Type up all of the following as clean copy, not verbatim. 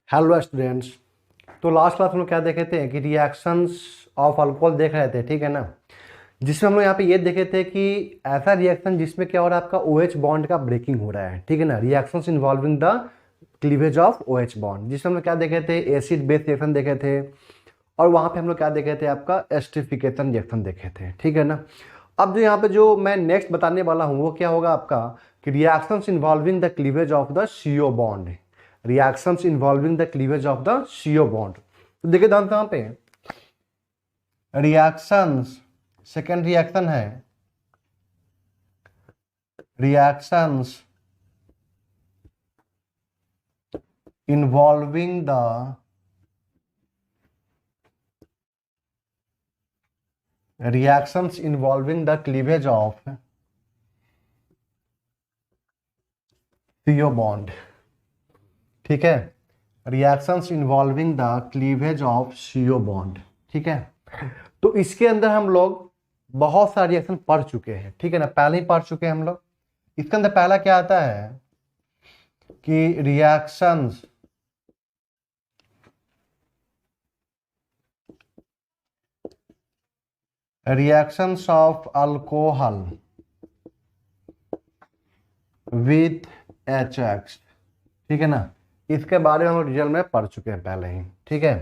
Hello students. तो last class में क्या देखे थे कि रिएक्शंस ऑफ अल्कोहल देख रहे थे, ठीक है ना। जिसमें हम लोग यहाँ पे ये देखे थे कि ऐसा रिएक्शन जिसमें क्या हो रहा है, आपका OH बॉन्ड का ब्रेकिंग हो रहा है, ठीक है ना। Reactions involving the cleavage of OH bond, जिसमें हम लोग क्या देखे थे, एसिड बेस रिएक्शन देखे थे। और वहाँ पे हम लोग क्या देखे थे, आपका एस्टरिफिकेशन रिएक्शन देखे थे, ठीक है ना। अब जो यहाँ पे जो मैं नेक्स्ट बताने वाला हूँ वो क्या होगा आपका कि reactions involving the cleavage of the CO bond. Reactions involving the cleavage of the CO bond. तो देखिए ध्यान से यहाँ पे रिएक्शंस, सेकेंड रिएक्शन है reactions involving the cleavage of CO bond, ठीक है। Reactions involving the cleavage of CO bond, ठीक है। तो इसके अंदर हम लोग बहुत सारे रिएक्शन पढ़ चुके हैं, ठीक है ना, पहले ही पढ़ चुके हैं हम लोग। इसके अंदर पहला क्या आता है कि reactions of alcohol with HX, ठीक है ना। इसके बारे में हम डिटेल में पढ़ चुके हैं पहले ही, ठीक है।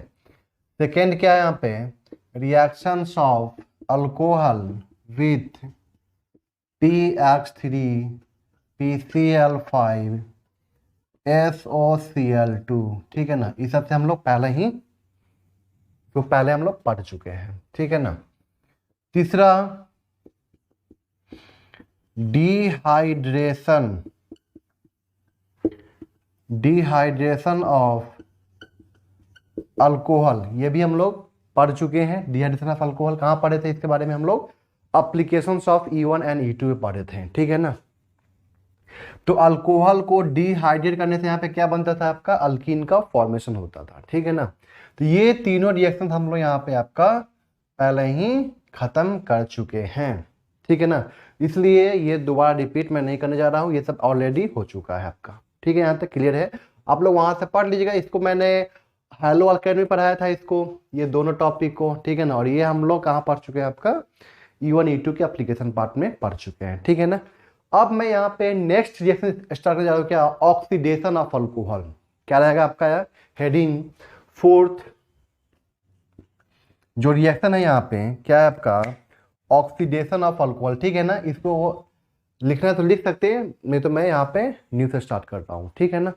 सेकेंड क्या है यहाँ पे, reactions of alcohol with PX3 PCl5 SOCl2, ठीक है ना। इस सबसे हम लोग पहले हम लोग पढ़ चुके हैं, ठीक है ना। तीसरा डिहाइड्रेशन ऑफ अल्कोहल, ये भी हम लोग पढ़ चुके हैं। डिहाइड्रेशन ऑफ अल्कोहल कहाँ पढ़े थे, इसके बारे में हम लोग applications of E1 and E2 में पढ़े थे, ठीक है ना। तो अल्कोहल को डिहाइड्रेट करने से यहाँ पे क्या बनता था, आपका अल्कीन का फॉर्मेशन होता था, ठीक है ना। तो ये तीनों रिएक्शन हम लोग यहाँ पे आपका पहले ही खत्म कर चुके हैं, ठीक है ना। इसलिए ये दोबारा रिपीट मैं नहीं करने जा रहा हूँ, ये सब ऑलरेडी हो चुका है आपका, ठीक है। यहाँ तक क्लियर है, आप लोग वहां से पढ़ लीजिएगा। इसको मैंने हेलो अकेडमी पढ़ाया था इसको, ये दोनों टॉपिक को, ठीक है ना। और ये हम लोग कहाँ पढ़ चुके हैं, आपका E1 E2 के एप्लीकेशन पार्ट में पढ़ चुके हैं, ठीक है ना। अब मैं यहाँ पे नेक्स्ट रिएक्शन स्टार्ट करने जा रहा हूँ, क्या, ऑक्सीडेशन ऑफ अल्कोहल। क्या रहेगा आपका यार हेडिंग, फोर्थ जो रिएक्शन है यहाँ पे क्या है आपका, ऑक्सीडेशन ऑफ अल्कोहल, ठीक है ना। इसको लिखना है तो लिख सकते हैं, नहीं तो मैं यहाँ पे न्यू से स्टार्ट करता हूँ, ठीक है ना।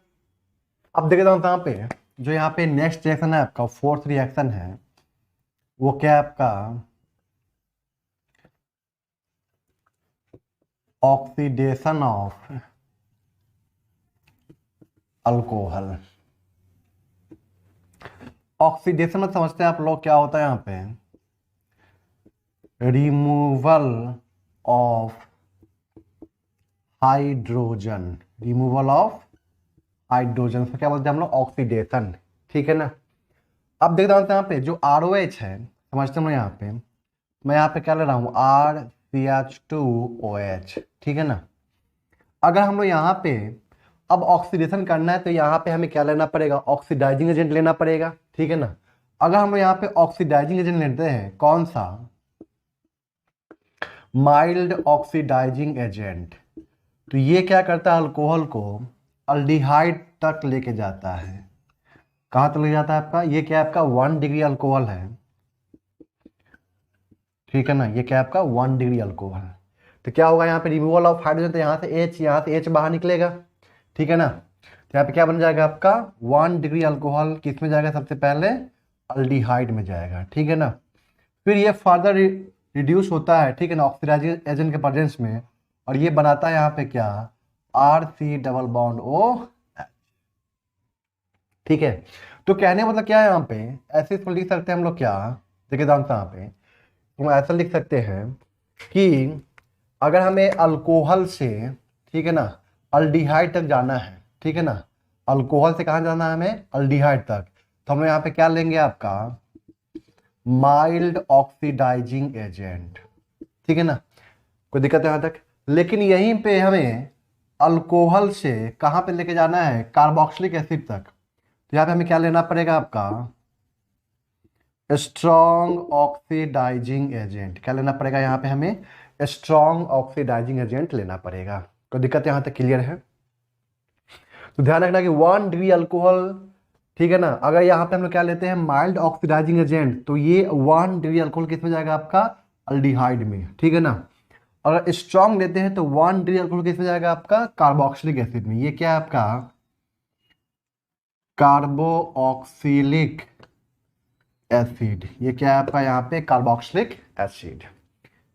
अब देखता हूँ यहाँ पे जो यहाँ पे नेक्स्ट रिएक्शन है आपका, फोर्थ रिएक्शन है, वो क्या है आपका ऑक्सीडेशन ऑफ अल्कोहल। ऑक्सीडेशन में समझते हैं आप लोग क्या होता है यहाँ पे, रिमूवल ऑफ हाइड्रोजन, से क्या बोलते हैं हम लोग, ऑक्सीडेशन, ठीक है ना। अब देखते हैं यहाँ पे जो ROH है, समझते हैं यहाँ पे, मैं यहाँ पे क्या ले रहा हूँ, RCH2OH, ठीक है ना। अगर हम लोग यहाँ पे अब ऑक्सीडेशन करना है तो यहाँ पे हमें क्या लेना पड़ेगा, ऑक्सीडाइजिंग एजेंट लेना पड़ेगा, ठीक है ना। अगर हम लोग यहाँ पे ऑक्सीडाइजिंग एजेंट लेते हैं, कौन सा, माइल्ड ऑक्सीडाइजिंग एजेंट, तो ये क्या करता है, अल्कोहल को अल्डिहाइड तक लेके जाता है। कहाँ तक ले जाता है आपका, ये क्या आपका 1 डिग्री अल्कोहल है, ठीक है ना। ये क्या आपका 1 डिग्री अल्कोहल। तो क्या होगा यहाँ पे, रिमूवल ऑफ हाइड्रोजन, तो यहाँ से H बाहर निकलेगा, ठीक है ना। तो यहाँ पे क्या बन जाएगा आपका 1 डिग्री अल्कोहल, किस में जाएगा, सबसे पहले अल्डिहाइड में जाएगा, ठीक है ना। फिर ये फर्दर रिड्यूस होता है, ठीक है ना, ऑक्सीडाइजिंग एजेंट के प्रेजेंस में, और ये बनाता है यहाँ पे क्या, RC डबल बॉन्ड O, ठीक है। तो कहने मतलब क्या है यहाँ पे, ऐसे इसको लिख सकते हैं हम लोग, क्या, देखिए जानते यहाँ पे हम ऐसा लिख सकते हैं कि अगर हमें अल्कोहल से, ठीक है ना, अल्डिहाइड तक जाना है, ठीक है ना, अल्कोहल से कहाँ जाना है हमें, अल्डिहाइड तक, तो हम यहाँ पे क्या लेंगे, आपका माइल्ड ऑक्सीडाइजिंग एजेंट, ठीक है ना। कोई दिक्कत है यहाँ तक। लेकिन यहीं पे हमें अल्कोहल से कहाँ पे लेके जाना है, कार्बोक्सिलिक एसिड तक, तो यहाँ पे हमें क्या लेना पड़ेगा आपका, स्ट्रॉन्ग ऑक्सीडाइजिंग एजेंट। क्या लेना पड़ेगा यहाँ पे हमें, स्ट्रॉन्ग ऑक्सीडाइजिंग एजेंट लेना पड़ेगा। तो दिक्कत यहाँ तक क्लियर है। तो ध्यान रखना कि 1 डिग्री अल्कोहल, ठीक है ना, अगर यहाँ पे हम लोग क्या लेते हैं माइल्ड ऑक्सीडाइजिंग एजेंट, तो ये 1 डिग्री अल्कोहल किस में जाएगा आपका, अल्डिहाइड में, ठीक है ना। अगर स्ट्रॉन्ग लेते हैं तो 1 डिग्री अल्कोहल किस में जाएगा आपका, कार्बोक्सिलिक एसिड में। ये क्या है आपका, कार्बोक्सिलिक एसिड। ये क्या है आपका यहाँ पे, कार्बोक्सिलिक एसिड।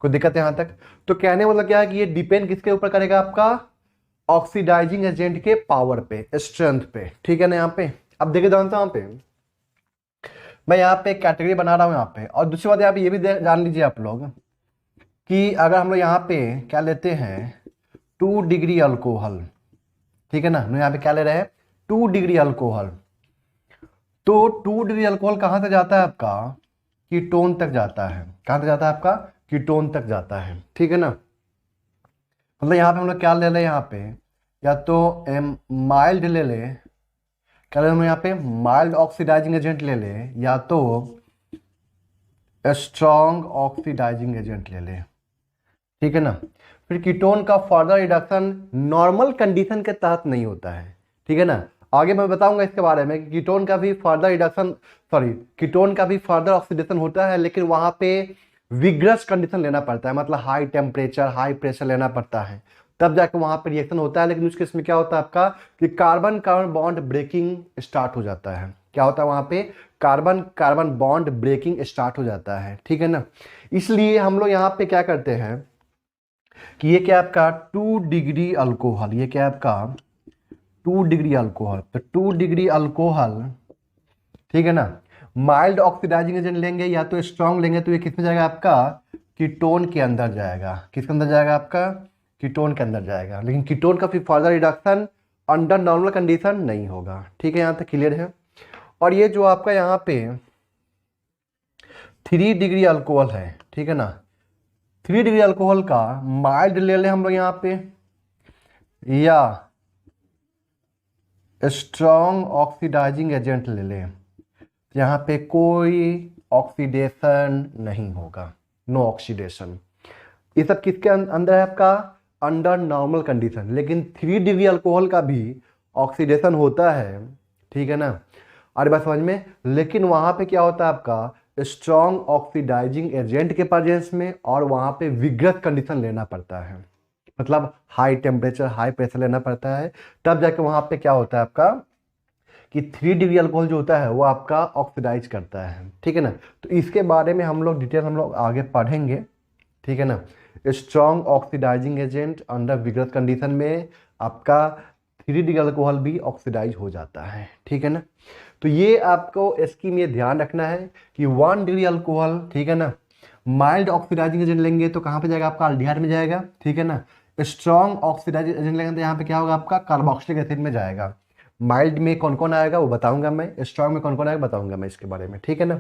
कोई दिक्कत है यहाँ तक। तो कहने मतलब क्या है कि ये डिपेंड किसके ऊपर करेगा आपका, ऑक्सीडाइजिंग एजेंट के पावर पे, स्ट्रेंथ पे, ठीक है ना। यहाँ पे अब देखिए ध्यान से, यहाँ पे मैं यहाँ पे कैटेगरी बना रहा हूँ यहाँ पे। और दूसरी बात यहाँ पे ये भी जान लीजिए आप लोग कि अगर हम लोग यहाँ पे क्या लेते हैं 2 डिग्री अल्कोहल, ठीक है ना, यहाँ पे क्या ले रहे हैं 2 डिग्री अल्कोहल, तो 2 डिग्री अल्कोहल कहाँ तक जाता है आपका, कीटोन तक जाता है। कहाँ तक जाता है आपका, कीटोन तक जाता है, ठीक है ना। मतलब यहाँ पे हम लोग क्या ले लें, यहाँ पे या तो माइल्ड ले ले, क्या ले हम यहाँ पे माइल्ड ऑक्सीडाइजिंग एजेंट ले ले, या तो स्ट्रॉन्ग ऑक्सीडाइजिंग एजेंट ले ले, ठीक है ना। फिर कीटोन का फर्दर रिडक्शन नॉर्मल कंडीशन के तहत नहीं होता है, ठीक है ना। आगे मैं बताऊंगा इसके बारे में कि कीटोन का भी फर्दर रिडक्शन, सॉरी, कीटोन का भी फर्दर ऑक्सीडेशन होता है, लेकिन वहां पे विग्रस कंडीशन लेना पड़ता है, मतलब हाई टेम्परेचर हाई प्रेशर लेना पड़ता है, तब जाके वहां पे रिएक्शन होता है। लेकिन उस केस में क्या होता है आपका कि carbon carbon bond breaking start हो जाता है। क्या होता है वहां पे, carbon carbon bond breaking start हो जाता है, ठीक है ना। इसलिए हम लोग यहाँ पे क्या करते हैं कि ये क्या आपका 2 डिग्री अल्कोहल, ये क्या आपका 2 डिग्री अल्कोहल, तो 2 डिग्री अल्कोहल, ठीक है ना, माइल्ड ऑक्सीडाइजिंग एजेंट लेंगे या तो स्ट्रॉन्ग लेंगे, तो ये किस में जाएगा आपका, कीटोन के अंदर जाएगा। किसके अंदर जाएगा आपका, कीटोन के अंदर जाएगा। लेकिन कीटोन का फिर further reduction under normal condition नहीं होगा, ठीक है, यहाँ तक क्लियर है। और ये जो आपका यहाँ पे 3 डिग्री अल्कोहल है, ठीक है ना, 3 डिग्री अल्कोहल का माइल्ड ले लें हम लोग यहाँ पे, या स्ट्रॉन्ग ऑक्सीडाइजिंग एजेंट ले लें, यहाँ पे कोई ऑक्सीडेशन नहीं होगा, नो ऑक्सीडेशन। ये सब किसके अंदर है आपका, अंडर नॉर्मल कंडीशन। लेकिन 3 डिग्री अल्कोहल का भी ऑक्सीडेशन होता है, ठीक है ना, और बात समझ में। लेकिन वहां पे क्या होता है आपका स्ट्रॉन्ग ऑक्सीडाइजिंग एजेंट के प्रेजेंस में, और वहां पे विग्रस कंडीशन लेना पड़ता है, मतलब हाई टेम्परेचर हाई प्रेशर लेना पड़ता है, तब जाके वहां पे क्या होता है आपका कि 3 डिग्री अल्कोहल जो होता है वो आपका ऑक्सीडाइज करता है, ठीक है ना। तो इसके बारे में हम लोग डिटेल हम लोग आगे पढ़ेंगे, ठीक है ना। Strong oxidising agent under vigorous condition में आपका 3 डिग्री अल्कोहल भी ऑक्सीडाइज हो जाता है, ठीक है ना। तो ये आपको इसकी में ध्यान रखना है कि 1 डिग्री अल्कोहल, ठीक है ना, माइल्ड ऑक्सीडाइजिंग एजेंट लेंगे तो कहाँ पे जाएगा आपका, अल्डिहाइड में जाएगा, ठीक है ना। स्ट्रॉन्ग ऑक्सीडाइजिंग एजेंट लेंगे तो यहाँ पे क्या होगा आपका, कार्बोक्सिलिक एसिड में जाएगा। माइल्ड में कौन कौन आएगा वो बताऊंगा मैं, स्ट्रॉन्ग में कौन कौन आएगा बताऊंगा मैं इसके बारे में, ठीक है ना।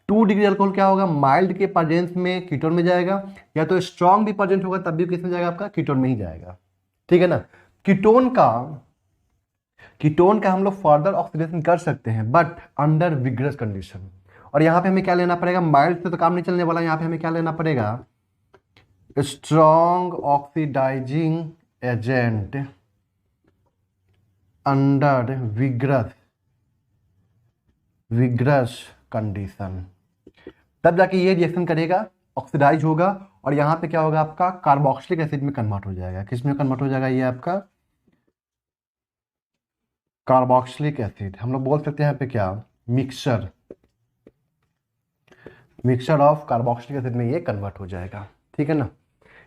2 डिग्री अल्कोहल क्या होगा, माइल्ड के प्रेजेंस में कीटोन में जाएगा, या तो स्ट्रॉन्ग भी प्रेजेंट होगा तब भी किस में जाएगा आपका, कीटोन में ही जाएगा, ठीक है ना। कीटोन का हम लोग फर्दर ऑक्सीडेशन कर सकते हैं बट अंडर विग्रस कंडीशन। और यहाँ पे हमें क्या लेना पड़ेगा, माइल्ड से तो काम नहीं चलने वाला, यहाँ पे हमें क्या लेना पड़ेगा, strong oxidising agent under vigorous condition, तब जाके ये रिएक्शन करेगा, ऑक्सीडाइज होगा, और यहाँ पे क्या होगा आपका कार्बोक्सिलिक एसिड में कन्वर्ट हो जाएगा। किस में कन्वर्ट हो जाएगा, ये आपका कार्बोक्सिलिक एसिड। हम लोग बोल सकते हैं यहाँ पे क्या, मिक्सचर ऑफ कार्बोक्सिलिक एसिड में ये कन्वर्ट हो जाएगा, ठीक है ना।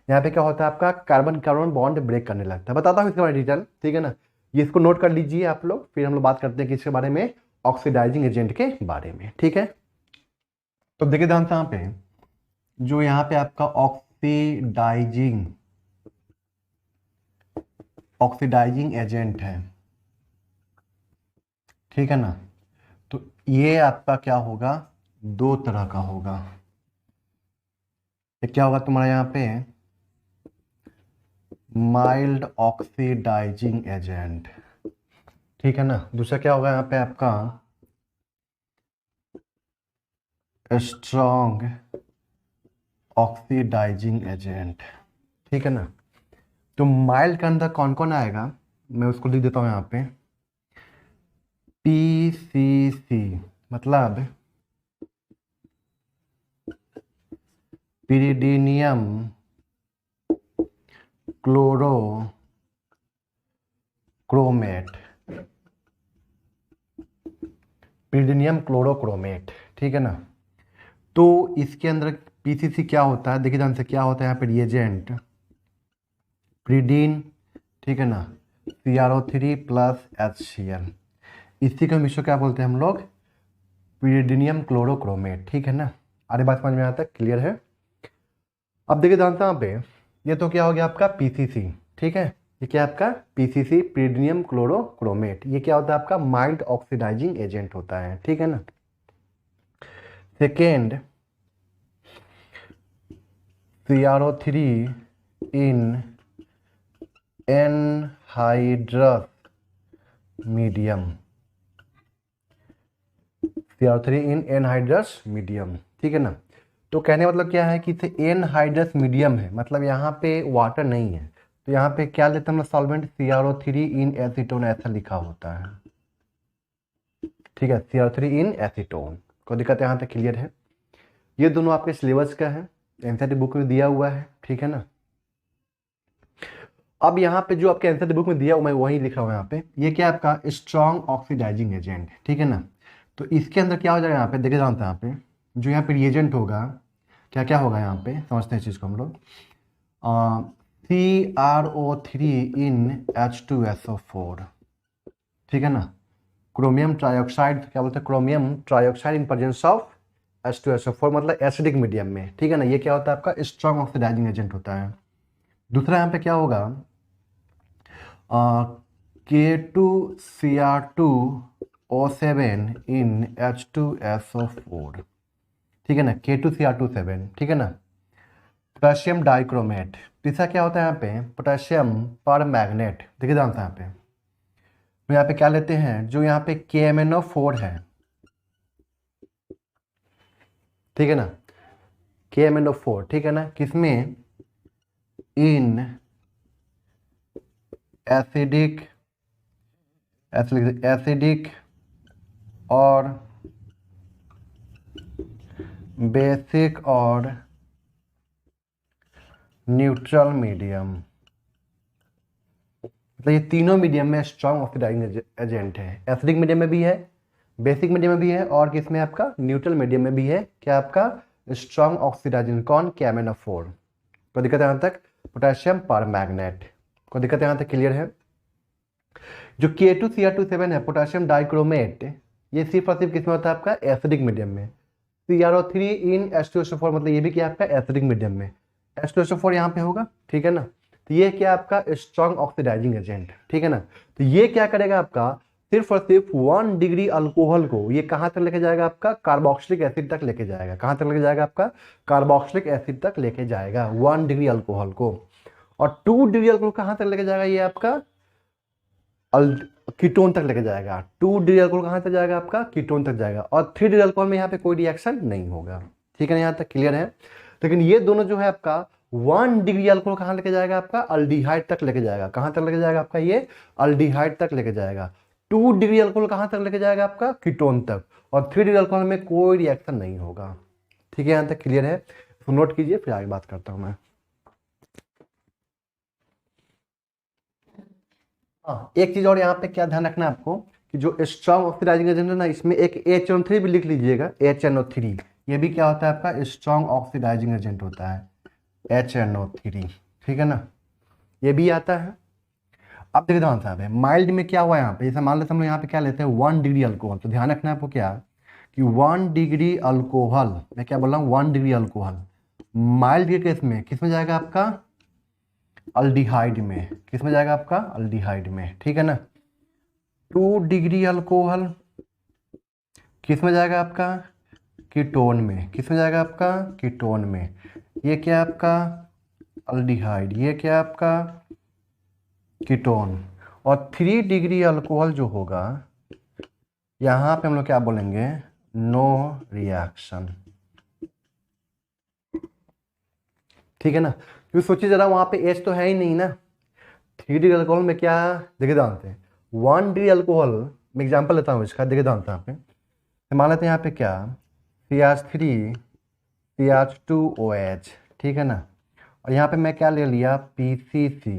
यहाँ पे क्या होता है आपका कार्बन कार्बन बॉन्ड ब्रेक करने लगता है। बताता हूँ इसके बारे में डिटेल, ठीक है ना। ये इसको नोट कर लीजिए आप लोग, फिर हम लोग बात करते हैं किसके बारे में, ऑक्सीडाइजिंग एजेंट के बारे में, ठीक है। तो देखिए ध्यान से यहाँ पे जो यहाँ पे आपका ऑक्सीडाइजिंग एजेंट है, ठीक है ना, तो ये आपका क्या होगा, 2 तरह का होगा। एक क्या होगा तुम्हारा यहाँ पे माइल्ड ऑक्सीडाइजिंग एजेंट, ठीक है ना। दूसरा क्या होगा यहाँ पे आपका स्ट्रॉन्ग ऑक्सीडाइजिंग एजेंट। ठीक है ना। तो माइल्ड के अंदर कौन कौन आएगा, मैं उसको लिख देता हूँ यहाँ पे। PCC मतलब पिरिडीनियम क्लोरोक्रोमेट, पिरिडीनियम क्लोरोक्रोमेट। ठीक है ना। तो इसके अंदर PCC क्या होता है, देखिए ध्यान से, क्या होता है यहाँ पे रिएजेंट प्रिडीन, ठीक है ना, CrO3 प्लस HCl, इसी का मिश्रण क्या बोलते हैं हम लोग, पिरिडीनियम क्लोरोक्रोमेट। ठीक है ना। आगे बात समझ में आता है, क्लियर है। अब देखिए ध्यान से यहाँ पे, ये तो क्या हो गया आपका PCC। ठीक है, ये क्या है आपका PCC, पिरिडीनियम क्लोरोक्रोमेट। ये क्या होता है आपका माइल्ड ऑक्सीडाइजिंग एजेंट होता है। ठीक है ना। सेकेंड CrO3 इन एनहाइड्रस मीडियम, CrO3 इन एनहाइड्रस मीडियम। ठीक है ना। तो कहने का मतलब क्या है कि इसे एनहाइड्रस मीडियम है, मतलब यहाँ पे वाटर नहीं है, तो यहाँ पे क्या लेते हैं हम सॉल्वेंट, CrO3 इन एसीटोन ऐसा लिखा होता है। ठीक है, CrO3 इन एसीटोन। कोई दिक्कत यहाँ तक क्लियर है। ये दोनों आपके सिलेबस का है, एनसीईआरटी बुक में दिया हुआ है। ठीक है ना। अब यहाँ पे जो आपके एनसीईआरटी बुक में दिया हुआ मैं वही लिख रहा हूँ यहाँ पे। ये क्या है आपका स्ट्रॉन्ग ऑक्सीडाइजिंग एजेंट। ठीक है ना। तो इसके अंदर क्या हो जाएगा यहाँ पे, देखे जानते हैं यहाँ पे जो यहाँ पे रिएजेंट होगा, क्या क्या होगा यहाँ पे, समझते हैं इस चीज़ को हम लोग। CrO3 इन H2SO4। ठीक है ना। क्रोमियम ट्राइऑक्साइड, क्या बोलते हैं, chromium trioxide in presence of H2SO4, मतलब एसिडिक मीडियम में। ठीक है ना। ये क्या होता है आपका स्ट्रॉन्ग ऑक्सीडाइजिंग एजेंट होता है। दूसरा यहाँ पे क्या होगा, K2Cr2O7 इन H2SO4। ठीक है ना, K2Cr27। ठीक है ना। Potassium dichromate. तीसरा क्या होता है यहाँ पे, पोटेशियम पर मैग्नेट। देखिए ध्यान से यहाँ पे, तो यहाँ पे क्या लेते हैं, जो यहाँ पे KMnO4 है, ठीक है ना, KMnO4। ठीक है ना, किसमें, इन एसिडिक, एसिडिक और बेसिक और न्यूट्रल मीडियम, मतलब ये तीनों मीडियम में स्ट्रॉन्ग ऑक्सीडाइजिंग एजेंट है। एसिडिक मीडियम में भी है, बेसिक मीडियम में भी है, और किसमें आपका न्यूट्रल मीडियम में भी है, क्या आपका स्ट्रॉन्ग ऑक्सीडाइजिंग, कौन, KMnO4। कोई दिक्कत यहाँ तक, पोटेशियम पर मैग्नेट। कोई दिक्कत यहाँ तक क्लियर है। जो K2Cr27 है, पोटेशियम डाइक्रोमेट, ये सिर्फ और सिर्फ किसमें होता है आपका एसिडिक मीडियम में। CrO3 इन H2SO4, मतलब ये भी क्या आपका एसिडिक मीडियम में, H2SO4 यहाँ पे होगा। ठीक है ना। तो ये क्या आपका स्ट्रॉन्ग ऑक्सीडाइजिंग एजेंट। ठीक है ना। तो ये क्या करेगा आपका, सिर्फ और सिर्फ 1 डिग्री अल्कोहल को ये कहाँ तक लेके जाएगा आपका, कार्बोक्सिलिक एसिड तक लेके जाएगा। कहाँ तक लेके जाएगा आपका, कार्बोक्सिलिक एसिड तक लेके जाएगा 1 डिग्री अल्कोहल को। और 2 डिग्री अल्कोहल कहाँ तक लेके जाएगा, ये आपका कीटोन तक लेके जाएगा। 2 डिग्री अल्कोहल कहाँ तक जाएगा आपका, कीटोन तक जाएगा। और 3 डिग्री अल्कोहल में यहाँ पे कोई रिएक्शन नहीं होगा। ठीक है ना, यहाँ तक क्लियर है। लेकिन ये दोनों जो है आपका 1 डिग्री अल्कोहल कहाँ लेके जाएगा आपका, अल्डिहाइड तक लेके जाएगा। कहाँ तक लेके जाएगा आपका, ये अल्डिहाइड तक लेके जाएगा। 2 डिग्री अल्कोहल कहाँ तक लेके जाएगा आपका, कीटोन तक। और 3 डिग्री अल्कोहल में कोई रिएक्शन नहीं होगा। ठीक है, यहाँ तक क्लियर है। तो नोट कीजिए, फिर आगे बात करता हूँ मैं। हाँ, एक चीज और यहाँ पे क्या ध्यान रखना है आपको, कि जो स्ट्रॉन्ग ऑक्सीडाइजिंग एजेंट है ना, इसमें एक HNO3 भी लिख लीजिएगा। HNO3 ये भी क्या होता है आपका स्ट्रॉन्ग ऑक्सीडाइजिंग एजेंट होता है, HNO3। ठीक है ना, ये भी आता है। अब देखिए ध्यान साहब है, माइल्ड में क्या हुआ यहाँ पे, जैसे मान लेते हम लोग यहाँ पे क्या लेते हैं 1 डिग्री अल्कोहल। तो ध्यान रखना है आपको क्या, कि 1 डिग्री अल्कोहल, मैं क्या बोल रहा हूँ 1 डिग्री अल्कोहल माइल्ड के केस में किस में जाएगा आपका, अल्डिहाइड में। किस में जाएगा आपका, अल्डिहाइड में। ठीक है ना। 2 डिग्री अल्कोहल किस में जाएगा आपका, कीटोन में। किस में जाएगा आपका, कीटोन में। ये क्या आपका अल्डिहाइड, ये क्या आपका कीटोन। और 3 डिग्री अल्कोहल जो होगा यहाँ पे हम लोग क्या बोलेंगे, नो रिएक्शन। ठीक है ना, क्योंकि सोचिए जरा वहाँ पे H तो है ही नहीं ना। 3 डिग्री अल्कोहल में क्या देखिए जानते हैं, 1 डिग्री अल्कोहल मैं एग्जाम्पल लेता हूँ इसका, देखिए जानते हैं यहाँ पे मान लेते हैं यहाँ पे क्या CH3 CH2OH, ठीक है ना, और यहाँ पे मैं क्या ले लिया PCC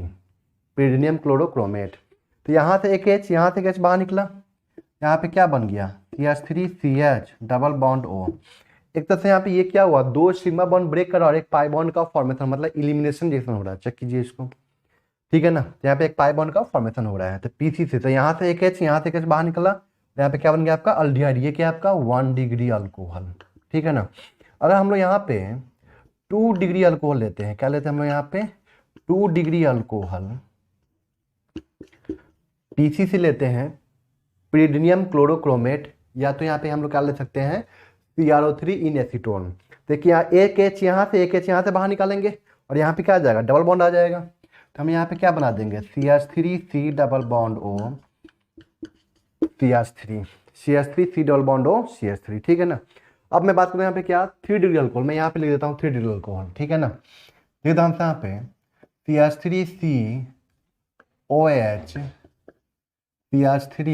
pyridinium क्लोरोक्रोमेट। तो यहाँ से एक H, यहाँ से एक H बाहर निकला, यहाँ पे क्या बन गया CH3CH डबल बॉन्ड O। एक तरह से यहाँ पे ये क्या हुआ, 2 सिग्मा बॉन्ड ब्रेक कर और एक पाई बॉन्ड का फॉर्मेशन, मतलब इलिमिनेशन जैसा हो रहा है। चेक कीजिए इसको, ठीक है ना, यहाँ पे एक पाई बॉन्ड का फॉर्मेशन हो रहा है। तो PCC, तो यहाँ से एक H, यहाँ से एक H बाहर निकला, यहाँ पे क्या बन गया आपका अल्डिहाइड। ये क्या आपका 1 डिग्री अल्कोहल, ठीक है ना। अगर हम लोग यहाँ पे 2 डिग्री अल्कोहल लेते हैं, क्या लेते हैं हम लोग यहाँ पे 2 डिग्री अल्कोहल PCC लेते हैं, pyridinium क्लोरोक्रोमेट, या तो यहाँ पे हम लोग क्या ले सकते हैं CrO3 इन एसीटोन। देखिए यहाँ एक H यहाँ से एक H यहाँ से बाहर निकालेंगे और यहाँ पे क्या आ जाएगा डबल बॉन्ड आ जाएगा। तो हम यहाँ पे क्या बना देंगे CH3C double bond O CH3C double bond O CH3, ठीक है ना। अब मैं बात करूँ यहाँ पे क्या 3 डिग्री अल्कोहल, मैं यहाँ पे लिख देता हूँ 3 डिग्री अल्कोहल, ठीक है ना। लिख देता हूँ यहाँ पे CH3COH CH3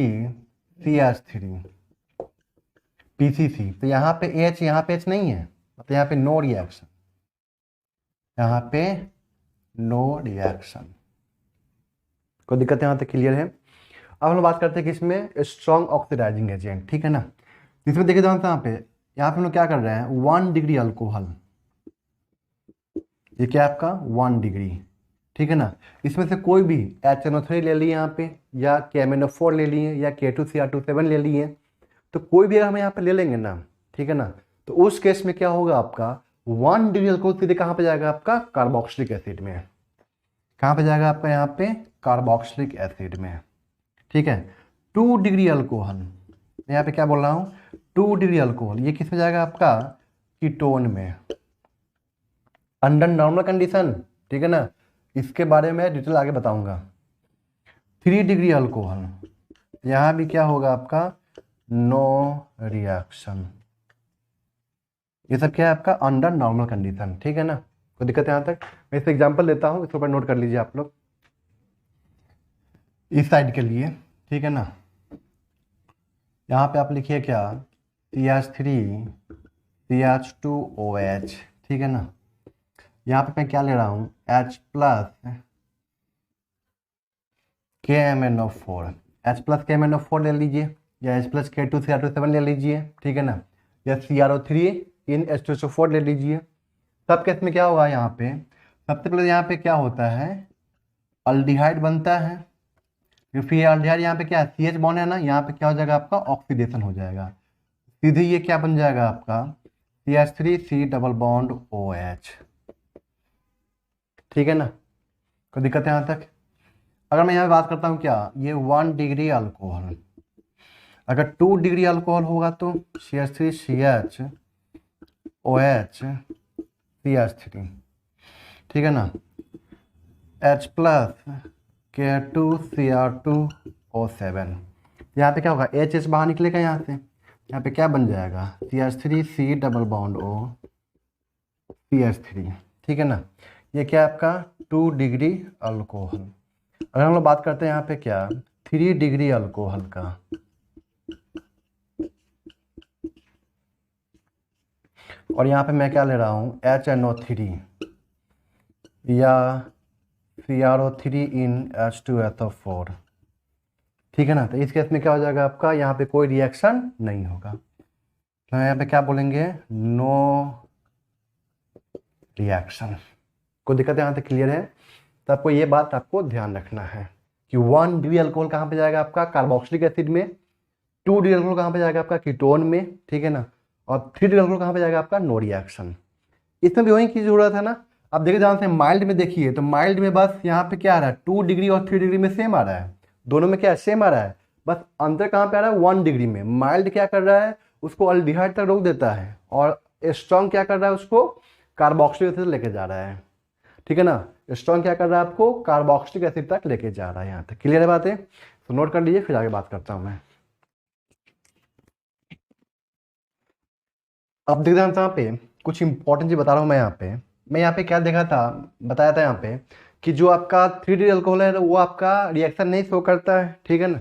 PCC। तो यहाँ पे H नहीं है, तो यहाँ पे नो रिएक्शन, यहाँ पे नो रिएक्शन, कोई दिक्कत यहाँ तक क्लियर है। अब हम बात करते हैं कि इसमें स्ट्रॉन्ग ऑक्सीडाइजिंग एजेंट, ठीक है ना। इसमें देखिए यहाँ पे हम लोग क्या कर रहे हैं 1 डिग्री अल्कोहल, ये क्या आपका 1 डिग्री, ठीक है ना। इसमें से कोई भी HNO3 ले लिए यहाँ पे, या KMnO4 ले लिए, या K2Cr27 ले लिए, तो कोई भी अगर हम यहाँ पे ले लेंगे ना, ठीक है ना, तो उस केस में क्या होगा आपका 1 डिग्री अल्कोहल सीधे कहाँ पे जाएगा आपका कार्बोक्सिलिक एसिड में। कहाँ पे जाएगा आपका यहाँ पे कार्बोक्सिलिक एसिड में, ठीक है। 2 डिग्री अल्कोहल, मैं यहाँ पे क्या बोल रहा हूँ 2 डिग्री अल्कोहल, ये किस में जाएगा आपका कीटोन में अंडर नॉर्मल कंडीशन, ठीक है ना। इसके बारे में डिटेल आगे बताऊंगा। 3 डिग्री अल्कोहल, यहाँ भी क्या होगा आपका नो रिएक्शन। ये सब क्या है आपका अंडर नॉर्मल कंडीशन, ठीक है ना। कोई दिक्कत है यहाँ तक। मैं इस एग्जांपल लेता हूँ, इसके ऊपर नोट कर लीजिए आप लोग इस साइड के लिए, ठीक है ना। यहाँ पे आप लिखिए क्या CH3 CH2OH, ठीक है ना। यहाँ पे मैं क्या ले रहा हूँ H plus KMnO4, H plus KMnO4 ले लीजिए, या H प्लस K2Cr27 ले लीजिए, ठीक है ना, या CrO3 इन H2SO4 ले लीजिए। सब केस में क्या होगा यहाँ पे सबसे पहले यहाँ पे क्या होता है अल्डिहाइड बनता है, फिर अल्डिहाइड यहाँ पे क्या है CH बॉन्ड है ना, यहाँ पे क्या हो जाएगा आपका ऑक्सीडेशन हो जाएगा, सीधे ये क्या बन जाएगा आपका CH3C डबल बॉन्ड OH, ठीक है ना। कोई दिक्कत है यहाँ तक। अगर मैं यहाँ बात करता हूँ क्या ये 1 डिग्री अल्कोहल, अगर 2 डिग्री अल्कोहल होगा तो CH3CH OH CH3, ठीक है ना, H प्लस K2Cr2O7। यहाँ पे क्या होगा H बाहर निकलेगा यहाँ से, यहाँ पे क्या बन जाएगा CH3C double bond O CH3, ठीक है ना। ये क्या आपका 2 डिग्री अल्कोहल। अगर हम लोग बात करते हैं यहाँ पे क्या 3 डिग्री अल्कोहल का, और यहाँ पे मैं क्या ले रहा हूँ HNO3 या CrO3 इन H2SO4, ठीक है ना। तो इस केस में क्या हो जाएगा आपका यहाँ पे कोई रिएक्शन नहीं होगा, तो यहाँ पे क्या बोलेंगे नो रिएक्शन। कोई दिक्कत यहाँ तक क्लियर है। तो आपको ये बात आपको ध्यान रखना है कि 1 डिग्री अल्कोहल कहाँ पे जाएगा आपका कार्बोक्सिलिक एसिड में, 2 डिग्री अल्कोहल कहाँ पे जाएगा आपका कीटोन में, ठीक है ना, और 3 डिग्री अल्कोहल कहाँ पे जाएगा आपका नो रिएक्शन। इसमें भी वही की जरूरत है ना। अब देखिए ध्यान से माइल्ड में देखिए, तो माइल्ड में बस यहाँ पे क्या आ रहा है 2 डिग्री और 3 डिग्री में सेम आ रहा है, दोनों में क्या सेम आ रहा है, बस अंतर कहाँ पे आ रहा है 1 डिग्री में। माइल्ड क्या कर रहा है उसको अल्डिहाइड तक रोक देता है, और स्ट्रॉन्ग क्या कर रहा है उसको कार्बोक्सिलिक एसिड लेके जा रहा है। ठीक है ना। स्ट्रॉन्ग क्या कर रहा है, आपको कार्बोक्सिलिक एसिड तक लेके जा रहा है। यहाँ तक क्लियर है बातें, तो नोट कर लीजिए, फिर आगे बात करता हूँ मैं। अब देखते हैं यहाँ पे कुछ इंपॉर्टेंट चीज बता रहा हूँ मैं यहाँ पे क्या देखा था, बताया था यहाँ पे कि जो आपका 3D अल्कोहल है वो आपका रिएक्शन नहीं शो करता है, ठीक है ना।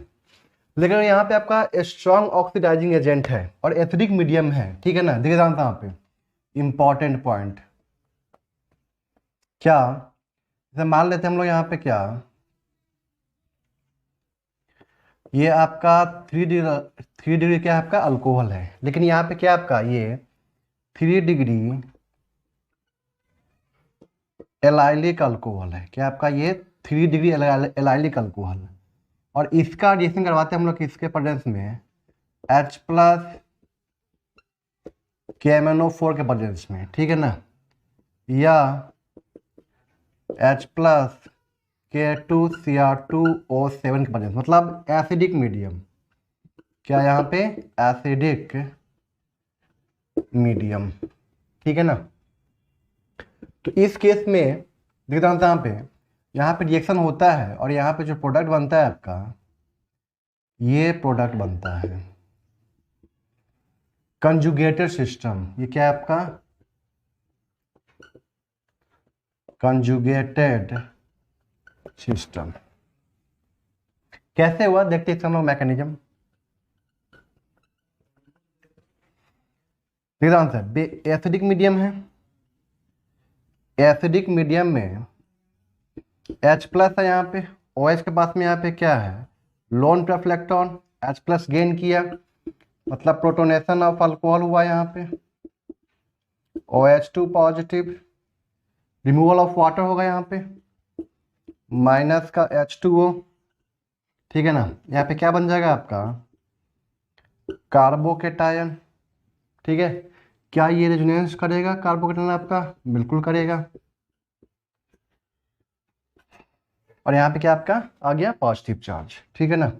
लेकिन यहाँ पे आपका स्ट्रॉन्ग ऑक्सीडाइजिंग एजेंट है और एसिडिक मीडियम है, ठीक है ना। देखिए यहाँ पे इंपॉर्टेंट पॉइंट क्या, जैसे मान लेते हैं हम लोग यहाँ पे क्या, ये आपका 3 डिग्री क्या है आपका अल्कोहल है, लेकिन यहाँ पे क्या आपका ये 3 डिग्री एलाइलिक अल्कोहल है। क्या आपका ये 3 डिग्री एलाइलिक अल्कोहल, और इसका रिएक्शन करवाते हैं हम लोग किसके प्रेजेंस में, H प्लस KMnO4 के प्रेजेंस में, ठीक है ना, या H प्लस K2Cr2O7 के प्रेजेंस, मतलब एसिडिक मीडियम। क्या यहाँ पे एसिडिक मीडियम, ठीक है ना। तो इस केस में देखता हूँ यहाँ पे रिएक्शन होता है और यहाँ पे जो प्रोडक्ट बनता है आपका, ये प्रोडक्ट बनता है कंजुगेटेड सिस्टम। ये क्या है आपका कंजुगेटेड सिस्टम। कैसे हुआ देखते हैं हम लोग मैकेनिज्म। एसिडिक मीडियम है, एसिडिक मीडियम में H प्लस है, यहाँ पे OH के पास में यहाँ पे क्या है लोन पे इलेक्ट्रॉन, H प्लस गेन किया, मतलब प्रोटोनेशन ऑफ अल्कोहल हुआ यहाँ पे, OH2 positive, removal of water होगा यहाँ पे, माइनस का H2O, ठीक है ना। यहाँ पे क्या बन जाएगा आपका कार्बोकेटायन, ठीक है। क्या ये रेजोनेंस करेगा कार्बोकेटायन आपका, बिल्कुल करेगा। और यहाँ पे क्या आपका आ गया पॉजिटिव चार्ज, ठीक है ना।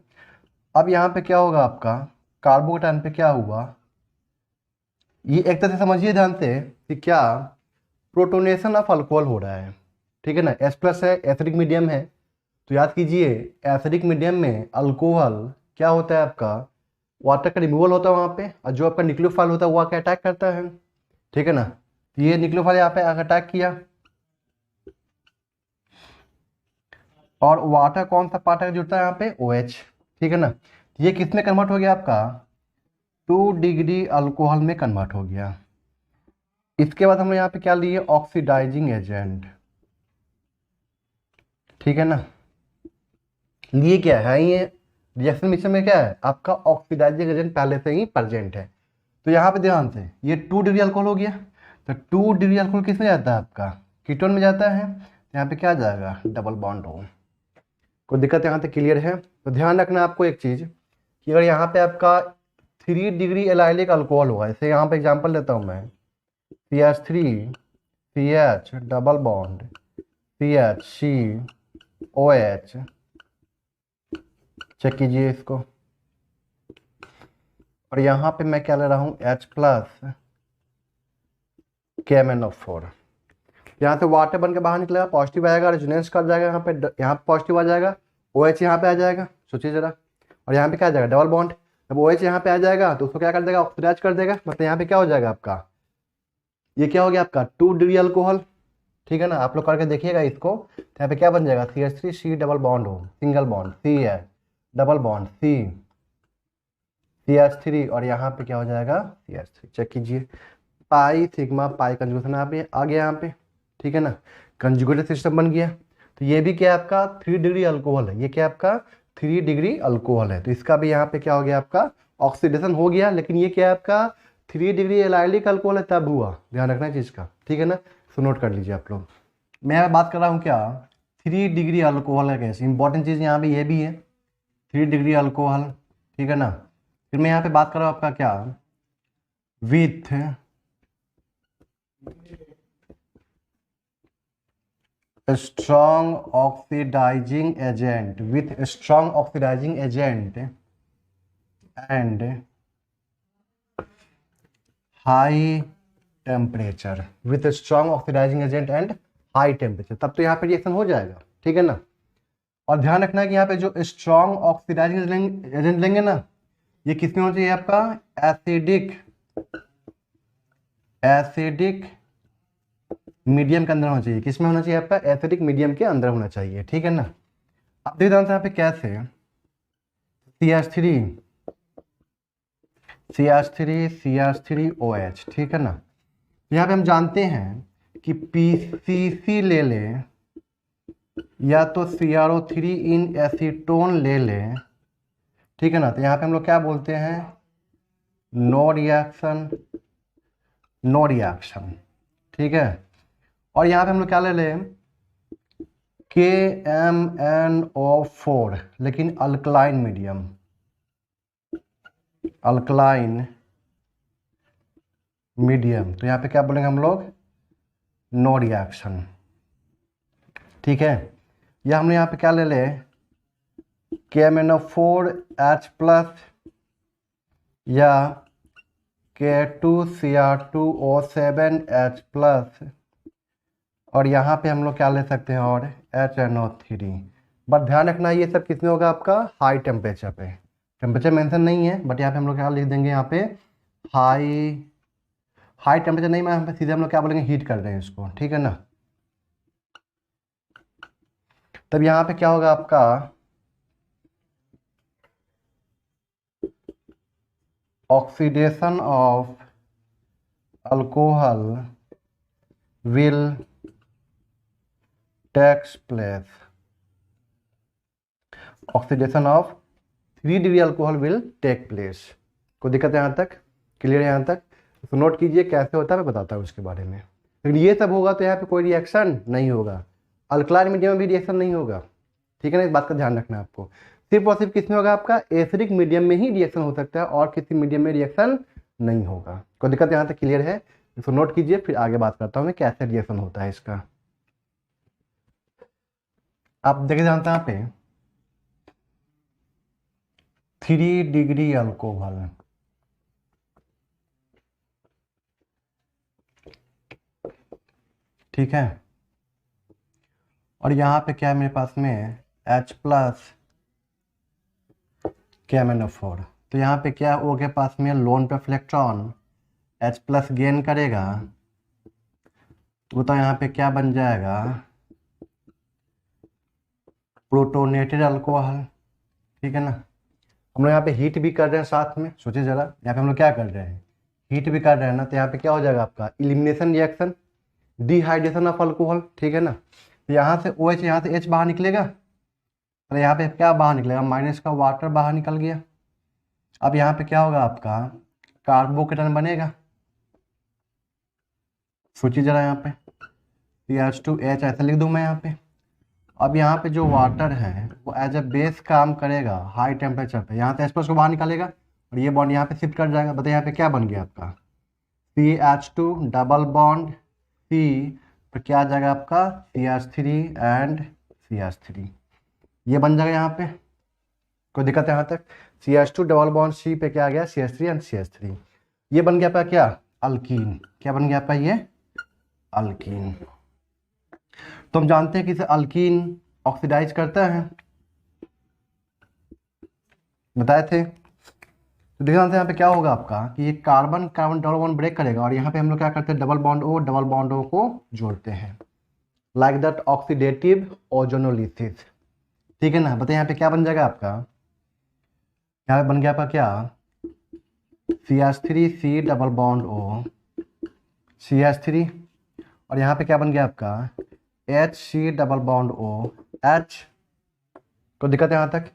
अब यहाँ पे क्या होगा आपका कार्बोकेटायन पे क्या हुआ, ये एक तरह से समझिए ध्यान से कि क्या प्रोटोनेशन ऑफ अल्कोहल हो रहा है, ठीक है ना। H प्लस है, एसिडिक मीडियम है, तो याद कीजिए एसिडिक मीडियम में अल्कोहल क्या होता है आपका वाटर का रिमूवल होता है वहाँ पे, और जो आपका न्यूक्लियोफाइल होता है वो आके अटैक करता है, ठीक है ना। तो ये न्यूक्लियोफाइल यहाँ पे आके अटैक किया, और वाटर कौन सा पार्ट है जुड़ता है यहाँ पे OH, ठीक है ना। ये किस में कन्वर्ट हो गया आपका 2 डिग्री अल्कोहल में कन्वर्ट हो गया। इसके बाद हम लोग यहाँ पे क्या लिए ऑक्सीडाइजिंग एजेंट, ठीक है ना। लिए क्या है ये रिएक्शन मिक्सचर में क्या है आपका ऑक्सीडाइजिंग एजेंट पहले से ही प्रेजेंट है। तो यहाँ पे ध्यान से ये 2 डिग्री अल्कोहल हो गया, तो 2 डिग्री अल्कोहल किस में जाता है आपका कीटोन में जाता है, तो यहाँ पे क्या जाएगा डबल बॉन्ड हो। कोई दिक्कत यहाँ तक क्लियर है। तो ध्यान रखना आपको एक चीज़ कि अगर यहाँ पे आपका 3 डिग्री एलाइलिक अल्कोहल होगा, जैसे यहाँ पे एग्जाम्पल लेता हूँ मैं CH3 CH double bond CH3OH, check कीजिए इसको। और यहाँ पे मैं क्या ले रहा हूँ H प्लस KMnO4, यहाँ से वाटर बन के बाहर निकलेगा, पॉजिटिव आएगा, रेजोनेंस कर जाएगा यहाँ पे पॉजिटिव आ जाएगा, OH यहाँ पे आ जाएगा, सोचिए जरा। और यहाँ पे क्या आ जाएगा डबल बॉन्ड, जब OH यहाँ पे आ जाएगा तो उसको क्या कर देगा ऑक्सीडाइज कर देगा, मतलब यहाँ पे क्या हो जाएगा आपका ये क्या हो गया आपका 2 डिग्री अल्कोहल, ठीक है ना। आप लोग करके देखिएगा इसको, तो यहाँ पे क्या बन जाएगा CH3C डबल बॉन्ड हो, single bond CH double bond CH3, और यहाँ पे क्या हो जाएगा CH3, चेक कीजिए पाई सिग्मा पाई कंजुगेशन यहाँ पे आ गया यहाँ पे, ठीक है ना, कंजुगेटेड सिस्टम बन गया। तो ये भी क्या आपका 3 डिग्री अल्कोहल है, ये क्या आपका 3 डिग्री अल्कोहल है, तो इसका भी यहाँ पे क्या हो गया आपका ऑक्सीडेशन हो गया। लेकिन ये क्या है आपका 3 डिग्री एलाइलिक अल्कोहल है तब हुआ, ध्यान रखना है चीज़ का, ठीक है ना। तो नोट कर लीजिए आप लोग। मैं यहाँ बात कर रहा हूँ क्या 3 डिग्री अल्कोहल है, कैसे इंपॉर्टेंट चीज़ यहाँ पे ये भी है 3 डिग्री अल्कोहल, ठीक है ना। फिर मैं यहाँ पे बात कर रहा हूँ आपका क्या with strong oxidizing agent, with strong oxidizing agent and high temperature, with strong oxidizing agent and high temperature, तब तो यहाँ पे रिएक्शन हो जाएगा, ठीक है ना। और ध्यान रखना है कि यहाँ पे जो स्ट्रॉन्ग ऑक्सीडाइजिंग एजेंट लेंगे ना, ये किस में होना चाहिए आपका, एसिडिक मीडियम के अंदर होना चाहिए। किस में होना चाहिए आपका, एसिडिक मीडियम के अंदर होना चाहिए, ठीक है ना। अब देखिए यहाँ पे कैसे CH3 CH3OH, ठीक है ना। यहाँ पे हम जानते हैं कि PCC ले लें या तो CrO3 इन एसीटोन ले लें, ठीक है ना। तो यहाँ पे हम लोग क्या बोलते हैं, नो रिएक्शन, ठीक है। और यहाँ पे हम लोग क्या ले लें, KMnO4, लेकिन अल्कलाइन मीडियम, तो यहाँ पे क्या बोलेंगे हम लोग, नो रिएक्शन, ठीक है। या हमने यहाँ पे क्या ले लें, KMnO4H+ या K2Cr2O7H+, और यहाँ पे हम लोग क्या ले सकते हैं, और HNO3। बट ध्यान रखना ये सब किसमें होगा आपका, हाई टेम्परेचर पे। टेम्परेचर मेंशन नहीं है, बट यहाँ पे हम लोग क्या लिख देंगे, यहाँ पे हाई टेम्परेचर नहीं, मैं यहाँ पे सीधे हम लोग क्या बोलेंगे, हीट कर रहे हैं इसको, ठीक है ना। तब यहाँ पे क्या होगा आपका, oxidation of alcohol will takes place, oxidation of 3 degree alcohol will take place. कोई दिक्कत है यहाँ तक, क्लियर है यहाँ तक? तो नोट कीजिए कैसे होता है, मैं बताता हूँ उसके बारे में। लेकिन ये सब होगा तो यहाँ पे कोई रिएक्शन नहीं होगा, अल्कलाइन मीडियम में भी रिएक्शन नहीं होगा, ठीक है ना। इस बात का ध्यान रखना है आपको। सिर्फ और सिर्फ किसमें होगा आपका, एसिडिक मीडियम में ही रिएक्शन हो सकता है, और किसी मीडियम में रिएक्शन नहीं होगा। कोई दिक्कत यहाँ तक क्लियर है? इसको नोट कीजिए, फिर आगे बात करता हूँ मैं कैसे रिएक्शन होता है इसका। आप देखिए जानते हैं यहाँ पे 3 डिग्री अल्कोहल, ठीक है। और यहाँ पे क्या है मेरे पास में, H+ KMnO4। तो यहाँ पे क्या O के पास में लोन पे इलेक्ट्रॉन H+ गेन करेगा, तो यहाँ पे क्या बन जाएगा, प्रोटोनेटेड अल्कोहल, ठीक है ना। हम लोग यहाँ पे हीट भी कर रहे हैं साथ में, सोचिए जरा, यहाँ पे हम लोग क्या कर रहे हैं, हीट भी कर रहे हैं ना। तो यहाँ पे क्या हो जाएगा आपका, elimination reaction, dehydration of alcohol, ठीक है ना। तो यहाँ से OH, यहाँ से H बाहर निकलेगा, तो यहाँ पे क्या बाहर निकलेगा, माइनस का वाटर बाहर निकल गया। अब यहाँ पे क्या होगा आपका, कार्बोकेटन बनेगा, सोचिए जरा, यहाँ पे CH2H ऐसे लिख दूँ मैं यहाँ पे। अब यहाँ पे जो वाटर है वो एज ए बेस काम करेगा हाई टेम्परेचर पे, यहाँ से H+ को बाहर निकालेगा और ये बॉन्ड यहाँ पे शिफ्ट कर जाएगा। बताइए यहाँ पे क्या बन गया आपका, CH2 डबल बॉन्ड C, फिर क्या आ जाएगा आपका CH3 एंड CH3, ये बन जाएगा यहाँ पे। कोई दिक्कत है यहाँ तक? CH2 डबल बॉन्ड C पे क्या आ गया, CH3 एंड CH3, ये बन गया आपका क्या, अल्कीन। क्या बन गया आपका, ये अल्कीन। तो हम जानते हैं कि इसे अल्कीन ऑक्सीडाइज करता है, बताए थे। तो देखिए यहाँ पे क्या होगा आपका कि ये carbon carbon double bond break करेगा, और यहाँ पे हम लोग क्या करते हैं, डबल बॉन्ड O को जोड़ते हैं, लाइक दैट ऑक्सीडेटिव ओजोनोलिसिस, ठीक है ना। बताइए यहाँ पे क्या बन जाएगा आपका, यहाँ पे बन गया आपका क्या, CH3C double bond O CH3, और यहाँ पे क्या बन गया आपका HC double bond O H। कोई दिक्कत है यहाँ तक?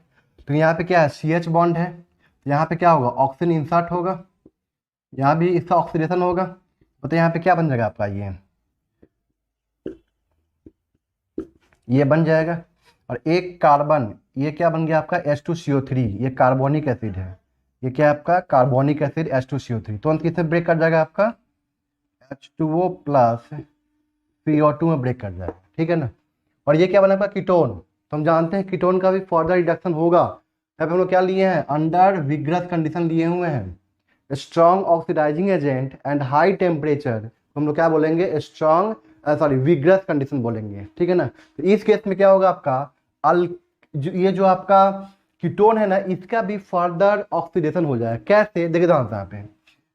तो यहाँ पे क्या है, CH बॉन्ड है, यहाँ पे क्या होगा, ऑक्सीजन इंसर्ट होगा, यहाँ भी इसका ऑक्सीडेशन होगा। तो यहाँ पे क्या बन जाएगा आपका, ये बन जाएगा। और एक कार्बन, ये क्या बन गया आपका H2CO3, ये कार्बोनिक एसिड है, ये क्या है आपका कार्बोनिक एसिड H2CO3। तो अंत किससे ब्रेक कर जाएगा आपका, H2O प्लस CO2 में ब्रेक कर जाएगा, ठीक है ना। और ये क्या बना आपका कीटोन। तो हम जानते हैं कीटोन का भी फर्दर रिडक्शन होगा। यहाँ पे हम लोग क्या लिए हैं, अंडर विग्रस कंडीशन लिए हुए हैं, strong oxidising agent and high temperature, हम लोग क्या बोलेंगे, स्ट्रॉन्ग सॉरी विग्रस कंडीशन बोलेंगे, ठीक है ना। तो इस केस में क्या होगा आपका ये जो आपका कीटोन है ना, इसका भी फर्दर ऑक्सीडेशन हो जाएगा। कैसे, देखिए यहाँ पे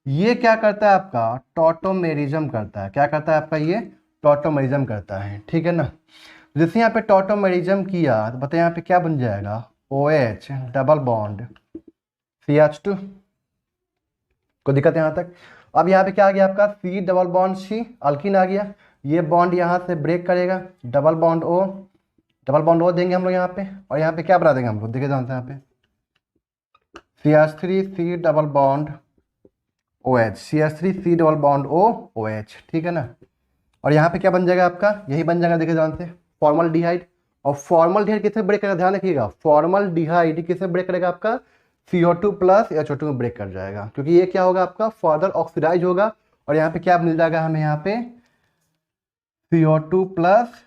ये क्या करता है आपका टॉटोमेरिज्म करता है। क्या करता है आपका ये टॉटोमेरिज्म करता है, ठीक है ना। जैसे यहाँ पे टॉटोमेरिज्म किया तो बताइए यहाँ पे क्या बन जाएगा OH डबल बॉन्ड CH2। कोई दिक्कत है यहाँ तक। अब यहाँ पे क्या आ गया आपका C double bond C alkene आ गया। ये बॉन्ड यहाँ से ब्रेक करेगा, डबल बॉन्ड O देंगे हम लोग यहाँ पे, और यहाँ पे क्या बना देंगे हम लोग, देखिए जानते हैं यहाँ पे CH3 C double bond OH CH3 C double bond OH, ठीक है ना। और यहाँ पे क्या बन जाएगा आपका, यही बन जाएगा, देखिए जानते हैं फॉर्मल्डिहाइड। और फॉर्मल्डिहाइड किससे ब्रेक करेगा, ध्यान रखिएगा फॉर्मल्डिहाइड किससे ब्रेक करेगा आपका CO2 प्लस HO2 में ब्रेक कर जाएगा, क्योंकि ये क्या होगा आपका फर्दर ऑक्सीडाइज होगा। और यहाँ पे क्या मिल जाएगा हमें, यहाँ पे CO2 प्लस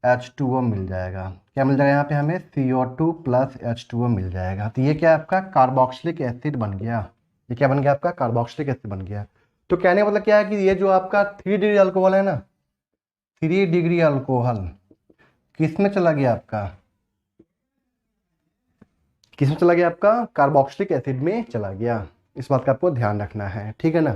H2O मिल जाएगा। क्या मिल जाएगा यहाँ पे हमें CO2 प्लस H2O मिल जाएगा। तो ये क्या आपका कार्बोक्सिलिक एसिड बन गया। ये क्या बन गया आपका कार्बोक्सिलिक एसिड बन गया। तो कहने का मतलब क्या है कि ये जो आपका 3 डिग्री अल्कोहल है ना, 3 डिग्री अल्कोहल किस में चला गया आपका, किस में चला गया आपका कार्बोक्सिलिक एसिड में चला गया। इस बात का आपको ध्यान रखना है, ठीक है ना।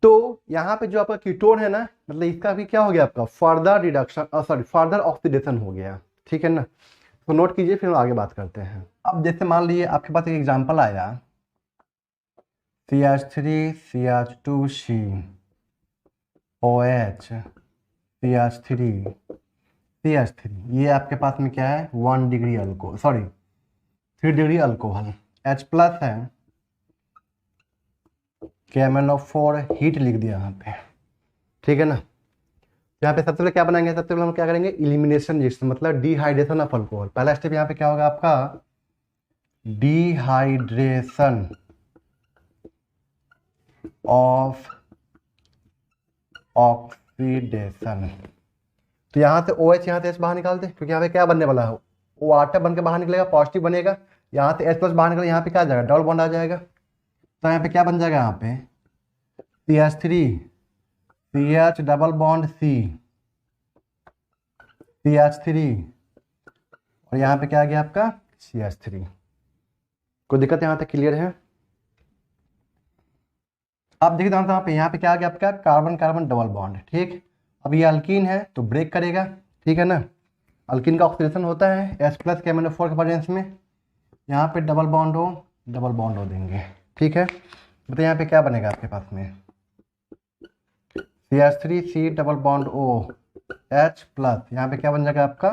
तो यहाँ पे जो आपका कीटोन है ना, मतलब इसका भी क्या हो गया आपका further reduction sorry further oxidation हो गया, ठीक है ना। तो नोट कीजिए, फिर हम आगे बात करते हैं। अब जैसे मान लीजिए आपके पास एक एग्जांपल आया CH3 CH2C OH CH3 CH3, ये आपके पास में क्या है 1 degree alcohol, sorry 3 degree alcohol. H plus है, KMnO4 हीट लिख दिया यहाँ पे, ठीक है ना। यहाँ पे सबसे पहले क्या बनाएंगे, सबसे पहले हम क्या करेंगे इलिमिनेशन रिएक्शन, मतलब डिहाइड्रेशन ऑफ अल्कोहल। पहला स्टेप यहाँ पे क्या होगा आपका डिहाइड्रेशन ऑफ ऑक्सीडेशन। तो यहाँ से OH यहाँ से H बाहर निकालते, क्योंकि यहाँ पे क्या बनने वाला है वाटर बन के बाहर निकलेगा, पॉजिटिव बनेगा। यहाँ से H प्लस बाहर निकलेगा, यहाँ पे क्या आ जाएगा डबल बॉन्ड आ जाएगा। तो यहाँ पे क्या बन जाएगा, यहाँ पे CH3 CH double bond CH3 और यहाँ पे क्या आ गया आपका CH3। कोई दिक्कत यहाँ तक क्लियर है। अब देखिए यहाँ पे क्या आ गया आपका कार्बन कार्बन डबल बॉन्ड, ठीक। अब ये अल्कीन है तो ब्रेक करेगा, ठीक है ना। अल्कीन का ऑक्सीडेशन होता है H प्लस KMnO4 के प्रेजेंस में। यहाँ पे डबल बॉन्ड हो देंगे, ठीक है। बताइए यहाँ पे क्या बनेगा आपके पास में CH3 C double bond OH plus, यहाँ पे क्या बन जाएगा आपका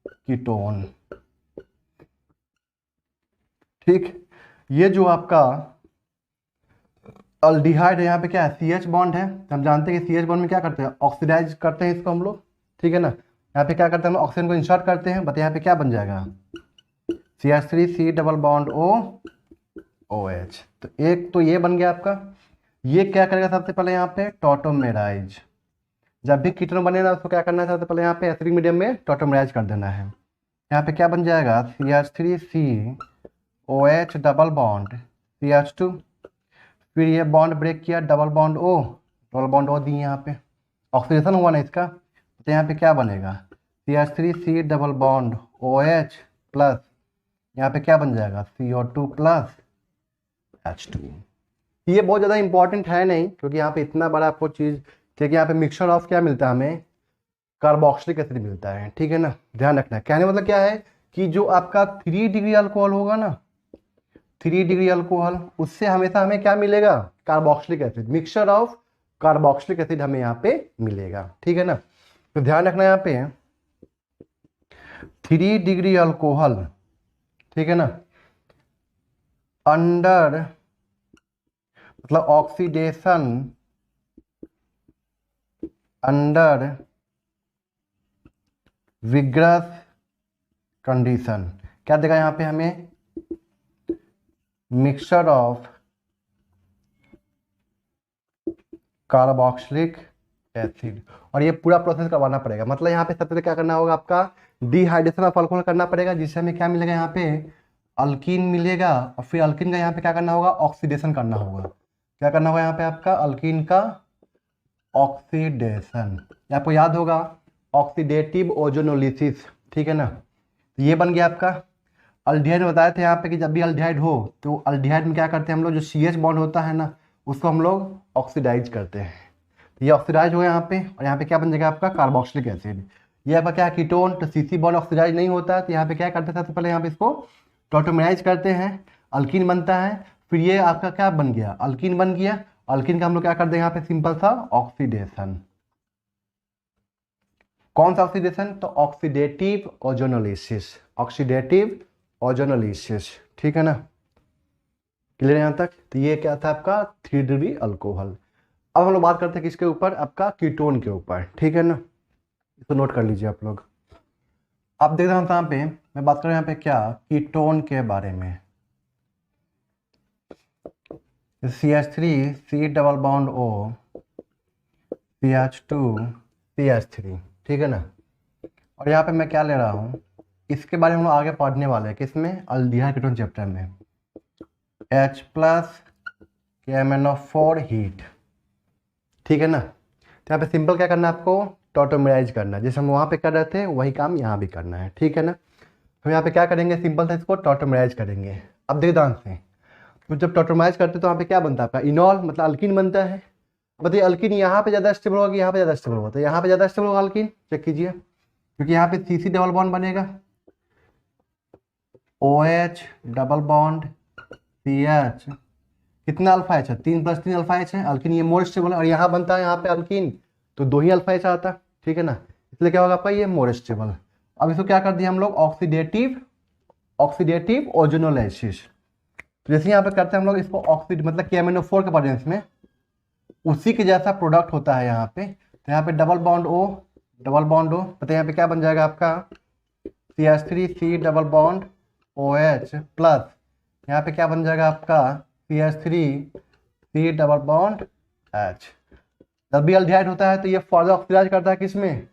कीटोन, ठीक। ये जो आपका अल्डिहाइड है, यहाँ पे क्या है CH बॉन्ड है। हम जानते हैं कि CH बॉन्ड में क्या करते हैं ऑक्सीडाइज करते हैं इसको हम लोग, ठीक है ना। यहाँ पे क्या करते हैं हम ऑक्सीजन को इंसर्ट करते हैं। बताइए यहाँ पे क्या बन जाएगा CH3 C double bond OH। तो एक तो ये बन गया आपका। ये क्या करेगा सबसे पहले यहाँ पे टॉटोमेराइज। जब भी कीटोन बनेगा उसको क्या करना है सबसे पहले यहाँ पे एसिडिक मीडियम में टॉटोमेराइज कर देना है। यहाँ पे क्या बन जाएगा CH3C OH double bond CH2, फिर ये बॉन्ड ब्रेक किया डबल बॉन्ड O दी यहाँ पे ऑक्सीडेशन हुआ ना इसका। तो यहाँ पे क्या बनेगा CH3C double bond OH plus, यहाँ पे क्या बन जाएगा CO2 प्लस H2। ये बहुत ज़्यादा इंपॉर्टेंट है नहीं, क्योंकि यहाँ पे इतना बड़ा आपको चीज़, क्योंकि यहाँ पे मिक्सचर ऑफ क्या मिलता है हमें कार्बोक्सिलिक एसिड मिलता है, ठीक है ना। ध्यान रखना है। कहने मतलब क्या है कि जो आपका 3 डिग्री अल्कोहल होगा ना, 3 डिग्री अल्कोहल, उससे हमेशा हमें क्या मिलेगा carboxylic acid, mixture of carboxylic acid हमें यहाँ पे मिलेगा, ठीक है ना। तो ध्यान रखना यहाँ पे 3 डिग्री अल्कोहल, ठीक है ना, अंडर मतलब ऑक्सीडेशन अंडर विग्रस कंडीशन, क्या देगा यहाँ पे हमें मिक्सचर ऑफ कार्बोक्सिलिक एसिड। और ये पूरा प्रोसेस करवाना पड़ेगा। मतलब यहाँ पे सबसे पहले क्या करना होगा आपका डिहाइड्रेशन ऑफ अल्कोहल करना पड़ेगा, जिससे हमें क्या मिलेगा यहाँ पे अल्कीन मिलेगा। और फिर अल्कीन का यहाँ पे क्या करना होगा ऑक्सीडेशन करना होगा। क्या करना होगा यहाँ पे आपका अल्कीन का ऑक्सीडेशन, आपको याद होगा ऑक्सीडेटिव ओजोनोलिसिस, ठीक है ना। तो ये बन गया आपका अल्डिहाइड। बताए थे यहाँ पे कि जब भी अल्डिहाइड हो तो अल्डिहाइड में क्या करते हैं हम लोग, जो CH बॉन्ड होता है ना उसको हम लोग ऑक्सीडाइज करते हैं। तो ये ऑक्सीडाइज हो यहाँ पे, और यहाँ पे क्या बन जाएगा आपका कार्बोक्सिलिक एसिड। ये आपका क्या कीटोन, तो CC बॉन्ड ऑक्सीडाइज नहीं होता, तो यहाँ पे क्या करते हैं सबसे पहले यहाँ पे इसको टॉटोमराइज करते हैं, अल्कीन बनता है। फिर ये आपका क्या बन गया, अल्कीन बन गया। अल्कीन का हम लोग क्या करते हैं यहाँ पे सिंपल सा ऑक्सीडेशन। कौन सा ऑक्सीडेशन, तो ऑक्सीडेटिव ओजोनोलिसिस, ऑक्सीडेटिव ओजोनोलिसिस, ठीक है ना। क्लियर यहाँ तक। तो ये क्या था आपका 3 डिग्री अल्कोहल। अब हम लोग बात करते हैं किसके ऊपर, आपका कीटोन के ऊपर, ठीक है ना। इसको नोट कर लीजिए आप लोग। आप देख रहे हैं यहाँ पे मैं बात कर रहा हूँ यहाँ पे क्या, कीटोन के बारे में। CH3 C double bond O CH2 CH3, ठीक है ना। और यहाँ पे मैं क्या ले रहा हूँ, इसके बारे में हम लोग आगे पढ़ने वाले हैं, किसमें, अल्डिहाइड कीटोन चैप्टर में। H प्लस KMnO4 हीट, ठीक है ना। तो यहाँ पे सिंपल क्या करना है आपको, टॉटोमराइज करना है। जैसे हम वहाँ पे कर रहे थे वही काम यहाँ भी करना है, ठीक है ना। हम यहाँ पे क्या करेंगे, सिंपल से इसको टॉटोमराइज करेंगे। अब देख ध्यान से, तो जब टॉटोमराइज करते हैं तो यहाँ पे क्या बनता है आपका, इनॉल, मतलब अल्किन बनता है। बताइए अल्किन यहाँ पे ज़्यादा स्टेबल होगा, यहाँ पे ज़्यादा स्टेबल होगा, तो यहाँ पे ज़्यादा स्टेबल होगा अल्किन, चेक कीजिए, क्योंकि यहाँ पे CC डबल बॉन्ड बनेगा, OH डबल बॉन्ड CH, कितना अल्फा एच है, 3 + 3 अल्फा एच है, अल्किन ये मोर स्टेबल है। और यहाँ बनता है यहाँ पे अल्किन तो 2 ही अल्फा एच आता है, ठीक है ना। इसलिए क्या होगा आपका ये मोर स्टेबल। अब इसको क्या कर दिया हम लोग, ऑक्सीडेटिव ओजोनोलाइसिस। तो जैसे यहाँ पे करते हैं हम लोग इसको ऑक्सीड, मतलब KMnO4 के प्रेजेंस में उसी के जैसा प्रोडक्ट होता है यहाँ पे। तो यहाँ पे डबल बॉन्ड O, पता है यहाँ पे क्या बन जाएगा आपका CH3 C double bond OH plus यहाँ पे क्या बन जाएगा आपका CH3 C double bond H। जब भी अल्डिहाइड होता है तो ये फर्दर ऑक्सीडाइज करता है, किसमें,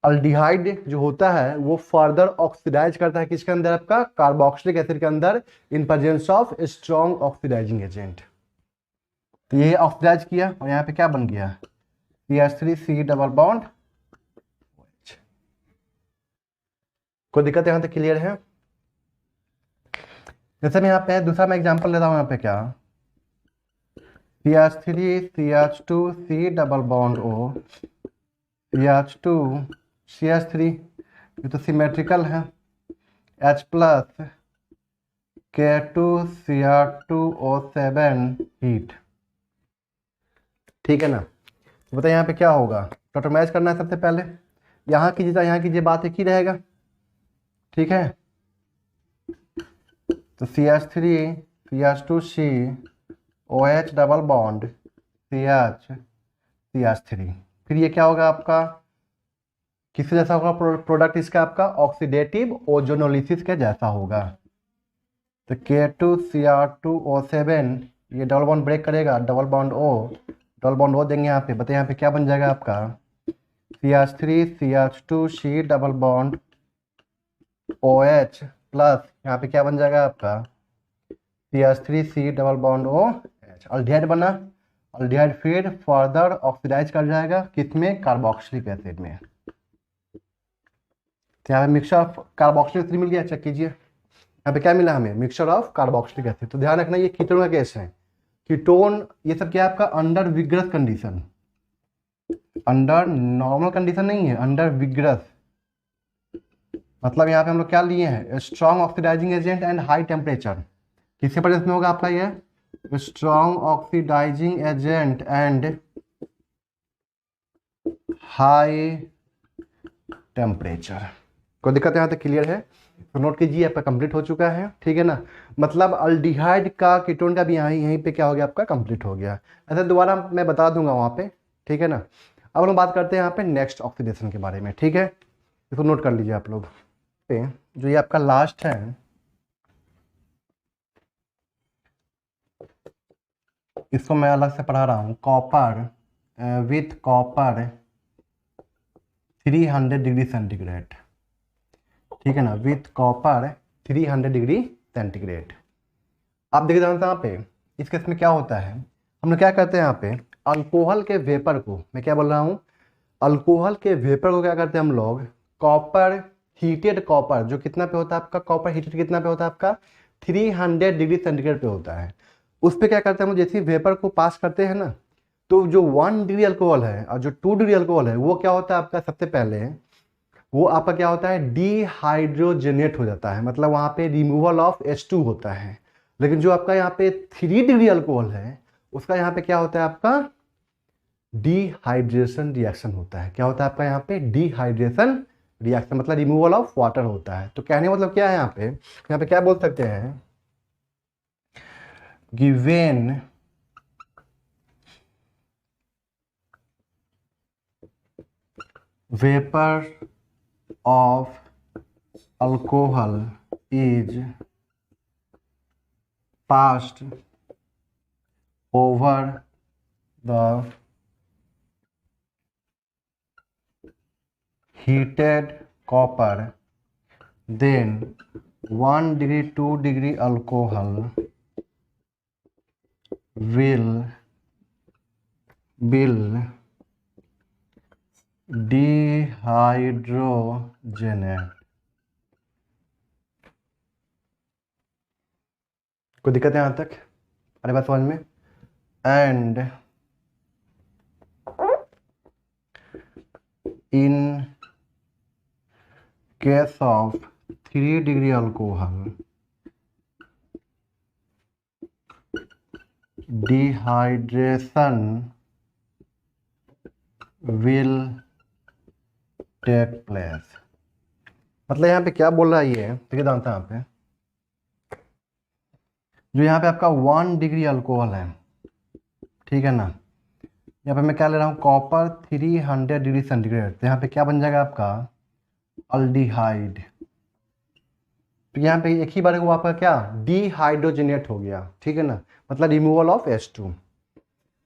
अल्डिहाइड जो होता है वो फर्दर ऑक्सीडाइज करता है किसके अंदर, आपका कार्बोक्सिलिक एसिड के अंदर, in presence of strong oxidising agent. तो ये ऑक्सीडाइज किया और यहाँ पे क्या बन गया CH3 C double bond OH। कोई दिक्कत यहाँ तक क्लियर है। जैसे मैं यहाँ पे दूसरा मैं एग्जांपल लेता हूँ, यहाँ पे क्या CH3 CH2 C double bond O CH2 CH3, ये तो सिमेट्रिकल है, H plus K2 Cr2O7 heat, ठीक है ना। तो बताइए यहाँ पे क्या होगा, टॉटोमराइज करना है सबसे पहले, यहाँ की जितना यहाँ की बात एक ही रहेगा, ठीक है। तो CH3 CH2C OH double bond CH3, फिर ये क्या होगा आपका, किसके जैसा होगा प्रोडक्ट इसका, आपका ऑक्सीडेटिव ओजोनोलिसिस के जैसा होगा। तो K2 Cr2O7 ये डबल बॉन्ड ब्रेक करेगा, डबल बॉन्ड O देंगे यहाँ पे। बताइए यहाँ पे क्या बन जाएगा आपका CH3 CH2C double bond OH plus यहाँ पे क्या बन जाएगा आपका CH3 C double bond OH। Aldehyde बना, अल्डिहाइड फिर फर्दर ऑक्सीडाइज कर जाएगा किसमें, कार्बोक्सिलिक एसिड में। तो यहाँ पे मिक्सचर ऑफ कार्बोक्सिलिक एसिड मिल गया, चेक कीजिए यहाँ पे क्या मिला हमें, मिक्सचर ऑफ कार्बोक्सिलिक एसिड। तो ध्यान रखना ये कीटोन का केस है। कीटोन ये सब क्या है आपका under vigorous condition, under normal condition नहीं है, अंडर विग्रस, मतलब यहाँ पे हम लोग क्या लिए हैं, strong oxidising agent and high temperature. किसके प्रेजेंस में होगा आपका ये, strong oxidising agent and high temperature. कोई दिक्कत यहाँ तक क्लियर है, तो नोट कीजिए आपका कंप्लीट हो चुका है, ठीक है ना। मतलब अल्डिहाइड का कीटोन का भी यहीं पे क्या हो गया आपका कंप्लीट हो गया। ऐसा दोबारा मैं बता दूंगा वहाँ पे, ठीक है ना। अब हम बात करते हैं यहाँ पे नेक्स्ट ऑक्सीडेशन के बारे में, ठीक है। इसको नोट कर लीजिए आप लोग। जो ये आपका लास्ट है, इसको मैं अलग से पढ़ा रहा हूँ, copper with copper 300 degree centigrade, ठीक है ना, विथ कॉपर 300 डिग्री सेंटीग्रेड। आप देखिए यहाँ पे इस केस में क्या होता है, हम लोग क्या करते हैं यहाँ पे अल्कोहल के वेपर को, मैं क्या बोल रहा हूँ, अल्कोहल के वेपर को क्या करते हैं हम लोग, कॉपर, हीटेड कॉपर, जो कितना पे होता है आपका, कॉपर हीटेड कितना पे होता है आपका, 300 डिग्री सेंटीग्रेड पे होता है। उस पर क्या करते हैं हम, जैसे वेपर को पास करते हैं ना, तो जो 1 डिग्री अल्कोहल है और जो 2 डिग्री अल्कोहल है वो क्या होता है आपका, सबसे पहले वो आपका क्या होता है, डिहाइड्रोजनेट हो जाता है, मतलब वहाँ पे रिमूवल ऑफ H2 होता है। लेकिन जो आपका यहाँ पे 3 डिग्री अल्कोहल है उसका यहाँ पे क्या होता है आपका, डिहाइड्रेशन रिएक्शन होता है। क्या होता है आपका यहाँ पे, डिहाइड्रेशन रिएक्शन, मतलब रिमूवल ऑफ वाटर होता है। तो कहने का मतलब क्या है, यहाँ पे क्या बोल सकते हैं, given vapour of alcohol is passed over the heated copper, then 1 degree 2 degree alcohol will dehydrogenate। कोई दिक्कत है यहाँ तक, अरे बात समझ में। And in case of 3 degree alcohol, dehydration will take place. मतलब यहाँ पे क्या बोल रहा है ये, देखिए जानते हैं यहाँ पे, जो यहाँ पे आपका 1 डिग्री अल्कोहल है, ठीक है ना, यहाँ पे मैं क्या ले रहा हूँ, कॉपर 300 डिग्री सेंटीग्रेड, तो यहाँ पे क्या बन जाएगा आपका, अल्डिहाइड। तो यहाँ पे एक ही बार वो आपका क्या, डिहाइड्रोजनेट हो गया, ठीक है ना, मतलब रिमूवल ऑफ H2।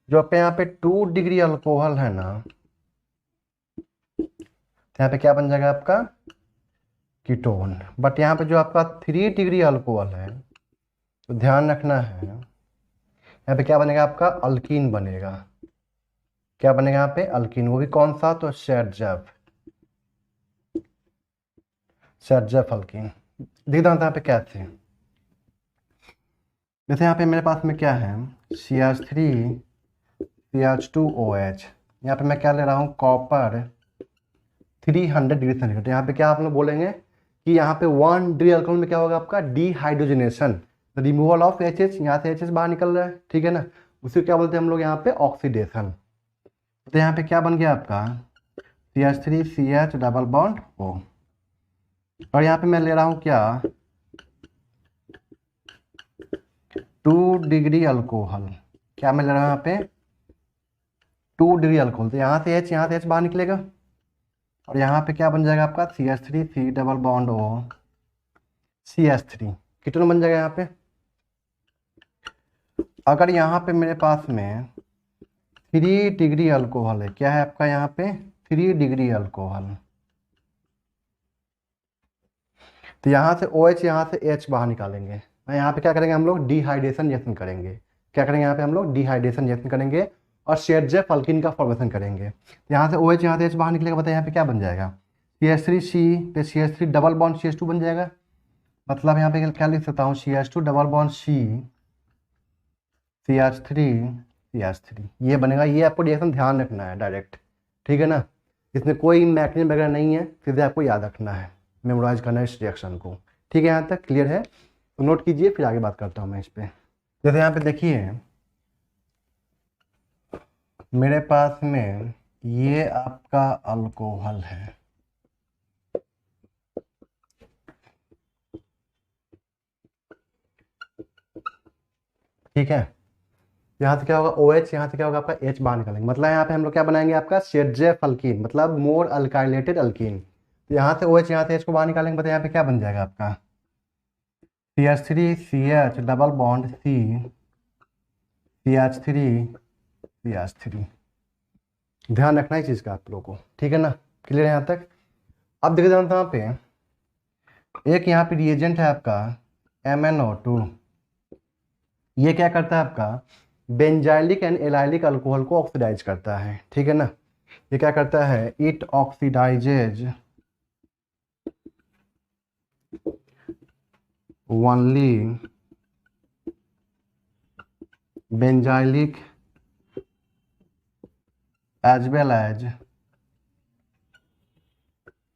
जो आपके यहाँ पे 2 डिग्री अल्कोहल है ना, तो यहाँ पे क्या बन जाएगा आपका, कीटोन। बट यहाँ पे जो आपका 3 डिग्री अल्कोहल है, तो ध्यान रखना है यहाँ पे क्या बनेगा आपका, अल्कीन बनेगा। क्या बनेगा यहाँ पे, अल्कीन, वो भी कौन सा, तो शेरजेफ अल्कीन। देख दो यहाँ पे क्या थे, जैसे यहाँ पे मेरे पास में क्या है, CH3 CH2OH, यहाँ पे मैं क्या ले रहा हूँ, कॉपर 300 डिग्री सेंटीग्रेड। यहाँ पे क्या आप लोग बोलेंगे कि यहाँ पे 1 डिग्री अल्कोहल में क्या होगा आपका, डिहाइड्रोजनेशन, रिमूवल ऑफ HH, यहाँ से HH बाहर निकल रहा है, ठीक है ना, उसे क्या बोलते हैं हम लोग यहाँ पे, ऑक्सीडेशन। तो यहाँ पे क्या बन गया आपका, CH3 CH double bond O, और यहाँ पे मैं ले रहा हूँ क्या, 2 डिग्री अल्कोहल। क्या मैं ले रहा हूँ यहाँ पे, 2 डिग्री अल्कोहल, तो यहाँ से H बाहर निकलेगा, और यहाँ पे क्या बन जाएगा आपका, CH3 C double bond O CH3, कितना बन जाएगा यहाँ पे। अगर यहाँ पे मेरे पास में 3 डिग्री अल्कोहल है, क्या है आपका यहाँ पे, 3 डिग्री अल्कोहल, तो यहाँ से OH, यहाँ से H बाहर निकालेंगे, यहाँ पे क्या करेंगे हम लोग, डिहाइड्रेशन रिएक्शन करेंगे। क्या करेंगे यहाँ पे हम लोग, डिहाइड्रेशन रिएक्शन करेंगे और शेरजेफ अल्कीन का फॉर्मेशन करेंगे। यहाँ से OH, यहाँ से H बाहर निकलेगा, बताइए यहाँ पे क्या बन जाएगा, CH3C पे CH3 डबल बॉन्ड CH2 बन जाएगा। मतलब यहाँ पे क्या लिख सकता हूँ, CH2 डबल बॉन्ड CH3 ये बनेगा। ये आपको रिएक्शन ध्यान रखना है डायरेक्ट, ठीक है ना, इसमें कोई मैकेनिज्म वगैरह नहीं है, सीधे आपको याद रखना है, मेमोराइज करना है इस रिएक्शन को, ठीक है। यहाँ तक क्लियर है, तो नोट कीजिए, फिर आगे बात करता हूँ मैं इस पर। जैसे यहाँ पे देखिए मेरे पास में ये आपका अल्कोहल है, ठीक है, यहाँ से क्या होगा OH, यहाँ से क्या होगा आपका H बाहर निकालेंगे, मतलब यहाँ पे हम लोग क्या बनाएंगे आपका, शेरजेफ अल्कीन, मतलब मोर अल्काइलेटेड अल्कीन। तो यहाँ से OH, यहाँ से H को बाहर निकालेंगे, मतलब यहाँ पे क्या बन जाएगा आपका, CH3 CH double bond CH3 ध्यान रखना है चीज़ का आप लोगों को, ठीक है ना, क्लियर है यहाँ तक। अब देखिए यहाँ पे एक यहाँ पे रिएजेंट है आपका MnO2, ये क्या करता है आपका, बेंजाइलिक एंड एलाइलिक अल्कोहल को ऑक्सीडाइज करता है, ठीक है ना। ये क्या करता है, it oxidises only benzylic as well as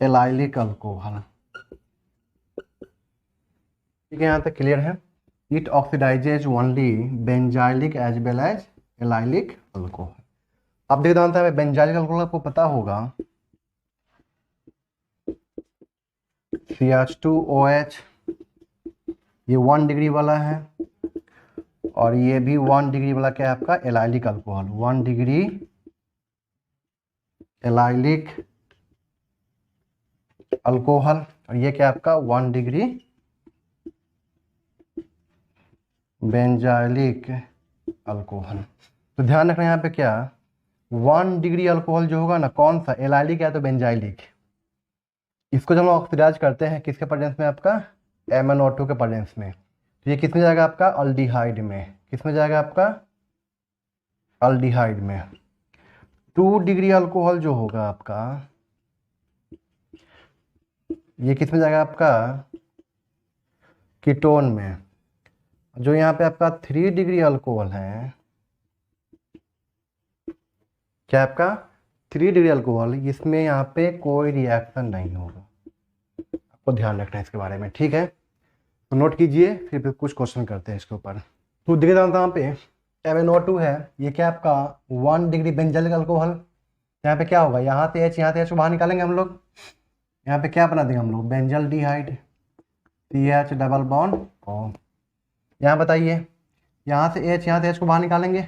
allylic alcohol. ठीक है, यहाँ तक क्लियर है। It oxidises only benzylic as well as allylic alcohol. अब देख जानता है बेंजाइलिक अल्कोहल, आपको पता होगा CH2OH, ये 1 डिग्री वाला है, और ये भी 1 डिग्री वाला क्या है आपका, allylic alcohol, 1 degree allylic alcohol, और ये क्या आपका 1 डिग्री बेंजाइलिक अल्कोहल। तो ध्यान रखना यहाँ पे क्या, 1 डिग्री अल्कोहल जो होगा ना, कौन सा, एलाइलिक या तो बेंजाइलिक, इसको जब हम ऑक्सीडाइज करते हैं किसके प्रेजेंस में, आपका MnO2 के प्रेजेंस में, तो ये किस में जाएगा आपका, अल्डिहाइड में। किस में जाएगा आपका, अल्डिहाइड में। 2 डिग्री अल्कोहल जो होगा आपका, ये किस में जाएगा आपका, कीटोन में। जो यहाँ पे आपका 3 डिग्री अल्कोहल है, क्या आपका 3 डिग्री अल्कोहल, इसमें यहाँ पे कोई रिएक्शन नहीं होगा, आपको ध्यान रखना है इसके बारे में, ठीक है। तो नोट कीजिए, फिर कुछ क्वेश्चन करते हैं इसके ऊपर। तो देखिए यहाँ पे MnO2 है, ये क्या आपका 1 डिग्री बेंजाइलिक अल्कोहल। यहाँ पे क्या होगा, यहाँ से H, यहाँ से H को बाहर निकालेंगे हम लोग, यहाँ पे क्या बना देंगे हम लोग, benzaldehyde, CH double bond O। यहाँ बताइए, यहाँ से H, यहाँ से H को बाहर निकालेंगे,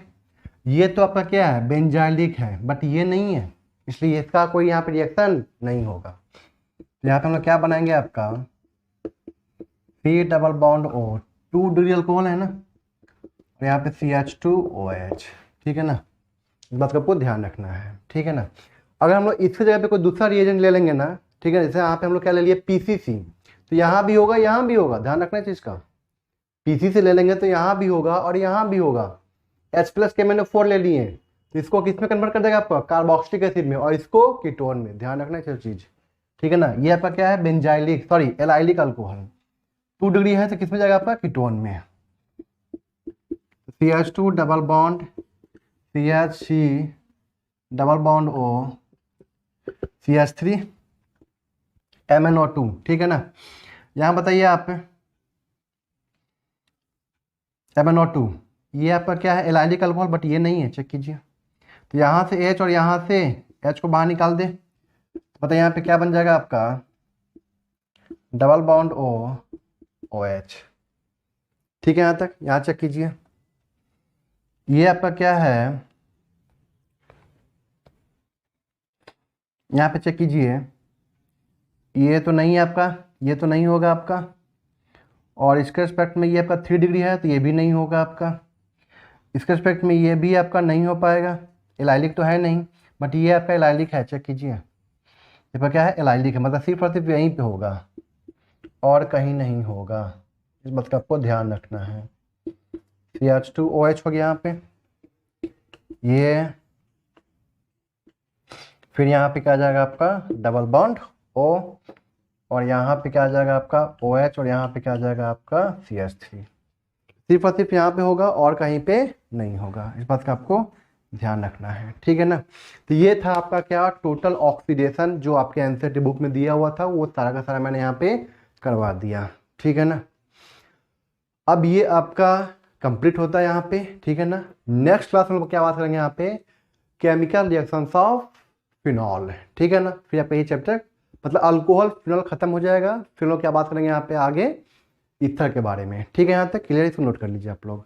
ये तो आपका क्या है, बेंजाइलिक है, बट ये नहीं है, इसलिए इसका कोई यहाँ पे रिएक्शन नहीं होगा। तो यहाँ पे हम लोग क्या बनाएंगे, आपका C double bond O, 2 degree alcohol है ना, और यहाँ पे CH2OH, ठीक है ना। इस बात का आपको ध्यान रखना है, ठीक है ना। अगर हम लोग इसके जगह पे कोई दूसरा रिएजेंट ले लेंगे ना, ठीक है, जैसे यहाँ पे हम लोग क्या ले लिए, PCC, तो यहाँ भी होगा, यहाँ भी होगा, ध्यान रखना है चीज़ का। PCC ले लेंगे तो यहाँ भी होगा और यहाँ भी होगा। H+ के मैंने 4 ले लिए, तो इसको किस में कन्वर्ट कर देगा आपका, कार्बोक्सिलिक एसिड में, और इसको कीटोन में। ध्यान रखना है चीज़, ठीक है ना। ये आपका क्या है, benzylic, sorry allylic alcohol, 2 degree है, तो किस में जाएगा आपका, कीटोन में। CH2 double bond CHC double bond O, CH3 MnO2, ठीक है ना। यहाँ बताइए आप, MnO2 ये आपका क्या है, एलाइलिक अल्कोहल, बट ये नहीं है, चेक कीजिए। तो यहाँ से H और यहाँ से H को बाहर निकाल दे, तो बताइए यहाँ पे क्या बन जाएगा आपका, डबल बॉन्ड OH, ठीक है। यहाँ तक, यहाँ चेक कीजिए, ये आपका क्या है, यहाँ पे चेक कीजिए, ये तो नहीं है आपका, ये तो नहीं होगा आपका, और इसके रिस्पेक्ट में ये आपका 3 डिग्री है, तो ये भी नहीं होगा आपका। इसके रिस्पेक्ट में ये भी आपका नहीं हो पाएगा, एलाइलिक तो है नहीं, बट ये आपका एलाइलिक है, चेक कीजिए, ये पर क्या है, एलाइलिक है, मतलब सिर्फ और सिर्फ यहीं पे होगा और कहीं नहीं होगा। इस बात का आपको ध्यान रखना है। CH2OH हो गया यहाँ पे, ये फिर यहाँ पे क्या आ जाएगा आपका, डबल बॉन्ड O, और यहाँ पे क्या आ जाएगा आपका OH, और यहाँ पे क्या आ जाएगा आपका CH3। सिर्फ और सिर्फ यहाँ पे होगा और कहीं पे नहीं होगा, इस बात का आपको ध्यान रखना है, ठीक है ना। तो ये था आपका क्या, टोटल ऑक्सीडेशन जो आपके एनसीईआरटी बुक में दिया हुआ था, वो सारा का सारा मैंने यहाँ पे करवा दिया, ठीक है ना। अब ये आपका कंप्लीट होता है यहाँ पे, ठीक है ना। नेक्स्ट क्लास में हम क्या बात करेंगे यहाँ पे, केमिकल रिएक्शंस ऑफ फिनॉल, ठीक है ना। फिर यहाँ पे ये चैप्टर, मतलब अल्कोहल फिनॉल खत्म हो जाएगा, फिर लोग क्या बात करेंगे यहाँ पे आगे, ईथर के बारे में, ठीक है। यहाँ तक क्लियर, इसको नोट कर लीजिए आप लोग।